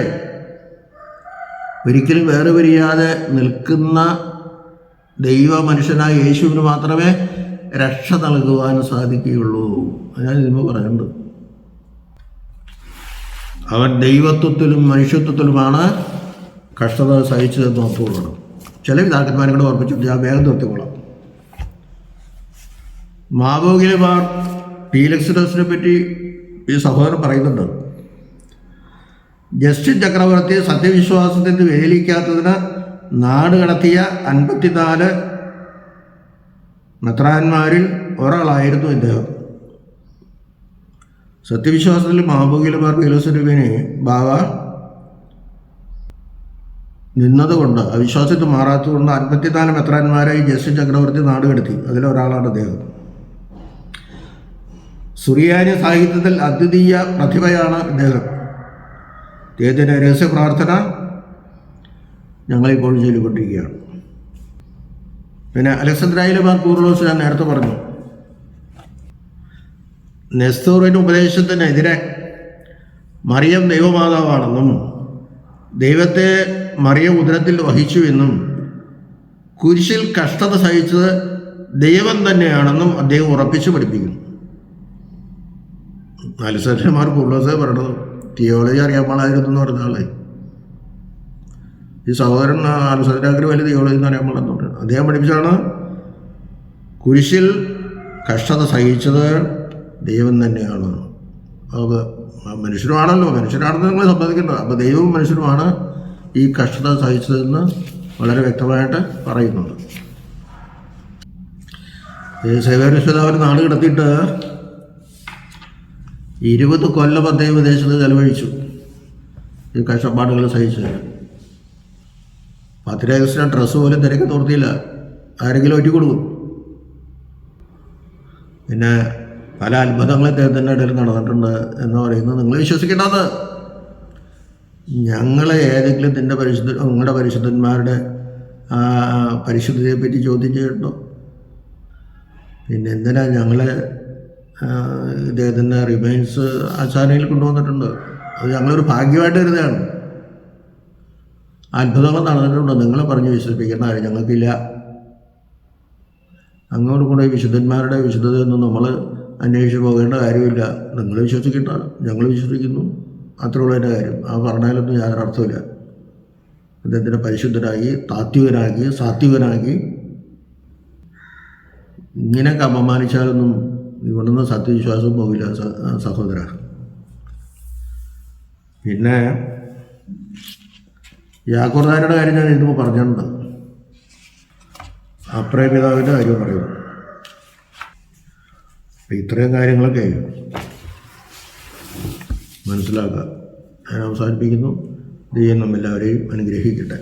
[SPEAKER 1] ഒരിക്കലും വേറെ പിരിയാതെ നിൽക്കുന്ന ദൈവ മനുഷ്യനായ യേശുവിന് മാത്രമേ രക്ഷ നൽകുവാൻ സാധിക്കുകയുള്ളൂ. ഞാൻ ഇതിന് പറയുന്നുണ്ട്. അവൻ ദൈവത്വത്തിലും മനുഷ്യത്വത്തിലുമാണ് കഷ്ടത സഹിച്ചതെന്ന് ഓർത്തുകൊള്ളണം. ചില പിതാക്കന്മാരെ കൂടെ ഓർപ്പിച്ചിട്ട് ഞാൻ വേഗം നിർത്തിക്കൊള്ളാം. മാവോഗിലിമാർ പീലക്സിഡസിനെ പറ്റി ഈ സഹോദരൻ പറയുന്നുണ്ട്. ജസ്റ്റിൻ ചക്രവർത്തി സത്യവിശ്വാസത്തിൽ നിന്ന് വ്യതിചലിക്കാത്തതിന് നാട് കടത്തിയ 54 മെത്രാന്മാരിൽ ഒരാളായിരുന്നു ഇദ്ദേഹം. സത്യവിശ്വാസത്തിൽ മാവോഗിലിമാർ പീലക്സിനെ ബാവ നിന്നതുകൊണ്ട് അവിശ്വാസത്തിൽ മാറാത്തതുകൊണ്ട് 54 മെത്രാന്മാരായി ജസ്റ്റിൻ ചക്രവർത്തി നാട് കടത്തി. അതിലൊരാളാണ് അദ്ദേഹം. സുറിയാനി സാഹിത്യത്തിൽ അദ്വിതീയ പ്രതിഭയാണ് ഇദ്ദേഹം. അദ്ദേഹത്തിൻ്റെ രഹസ്യ പ്രാർത്ഥന ഞങ്ങളിപ്പോൾ ചൊല്ലിക്കൊണ്ടിരിക്കുകയാണ്. പിന്നെ അലക്സാന്ദ്രിയയിലെ മാർ കൂറിലോസ് ഞാൻ നേരത്തെ പറഞ്ഞു. നെസ്തോറിൻ്റെ ഉപദേശത്തിനെതിരെ മറിയം ദൈവമാതാവാണെന്നും ദൈവത്തെ മറിയം ഉദരത്തിൽ വഹിച്ചു എന്നും കുരിശിൽ കഷ്ടത സഹിച്ചത് ദൈവം തന്നെയാണെന്നും അദ്ദേഹം ഉറപ്പിച്ചു പഠിപ്പിക്കുന്നു. അലക്സാന്ദ്രിയമാർ കൂറിലോസേ പറയണത് തിയോളജി അറിയാൻ പാടായിരുന്നു എന്ന് പറഞ്ഞ ആളെ. ഈ സഹോദരൻ അലക്സാന്ദ്രിയക്ക് വലിയ തിയോളജി എന്ന് അറിയാൻ പാടെന്ന് പറഞ്ഞു. അദ്ദേഹം പഠിപ്പിച്ചാണ് കുരിശിൽ കഷ്ടത സഹിച്ചത് ദൈവം തന്നെയാണ്. അപ്പോൾ മനുഷ്യരാണെന്ന് നിങ്ങൾ സമ്മതിക്കേണ്ടത്. അപ്പോൾ ദൈവവും മനുഷ്യരുമാണ് ഈ കഷ്ടത സഹിച്ചതെന്ന് വളരെ വ്യക്തമായിട്ട് പറയുന്നുണ്ട്. സേവ്യർ നാട് കിടത്തിയിട്ട് 20 കൊല്ലം അദ്ദേഹം വിദേശത്ത് ചെലവഴിച്ചു ഈ കഷ്ടപ്പാടുകൾ സഹിച്ച്. പത്തിരേകസിന് ഡ്രസ്സ് പോലും തിരക്കി തോർത്തിയില്ല. ആരെങ്കിലും ഒറ്റ കൊടുക്കും. പിന്നെ പല അത്ഭുതങ്ങളും അദ്ദേഹത്തിൻ്റെ ഇടയിൽ നടന്നിട്ടുണ്ട് എന്ന് പറയുന്നത് നിങ്ങൾ വിശ്വസിക്കേണ്ടത്. ഞങ്ങളെ ഏതെങ്കിലും നിങ്ങളുടെ പരിശുദ്ധന്മാരുടെ പരിശുദ്ധതയെപ്പറ്റി ചോദ്യം ചെയ്യണ്ടോ? പിന്നെ എന്തിനാ ഞങ്ങളെ ഇദ്ദേഹത്തിൻ്റെ റിമൈൻസ് ആചാരയിൽ കൊണ്ടുവന്നിട്ടുണ്ട്. അത് ഞങ്ങളൊരു ഭാഗ്യമായിട്ട് കരുതുകയാണ്. അത്ഭുതങ്ങൾ നടന്നിട്ടുണ്ട്. നിങ്ങളെ പറഞ്ഞ് വിശ്വസിപ്പിക്കേണ്ട കാര്യം ഞങ്ങൾക്കില്ല. അങ്ങോട്ട് കൂടെ വിശുദ്ധന്മാരുടെ വിശുദ്ധതയൊന്നും നമ്മൾ അന്വേഷിച്ച് പോകേണ്ട കാര്യമില്ല. നിങ്ങൾ വിശ്വസിക്കേണ്ട, ഞങ്ങൾ വിശ്വസിക്കുന്നു, അത്രയുള്ള എൻ്റെ കാര്യം. ആ പറഞ്ഞാലൊന്നും യാതൊരു അർത്ഥമില്ല. അദ്ദേഹത്തിനെ പരിശുദ്ധനാക്കി, താത്വികനാക്കി, സാത്വികനാക്കി ഇങ്ങനെയൊക്കെ അപമാനിച്ചാലൊന്നും ഇവിടുന്ന് സത്യവിശ്വാസം പോകില്ല സഹോദര. പിന്നെ യാക്കോബാരുടെ കാര്യം ഞാൻ ഇതിപ്പോൾ പറഞ്ഞിട്ടുണ്ട്, അപ്രയപിതാവിൻ്റെ കാര്യം പറയുന്നു. ഇത്രയും കാര്യങ്ങളൊക്കെ മനസ്സിലാക്കുക. ഞാൻ അവസാനിപ്പിക്കുന്നു. ദൈവം നമ്മെല്ലാവരെയും അനുഗ്രഹിക്കട്ടെ.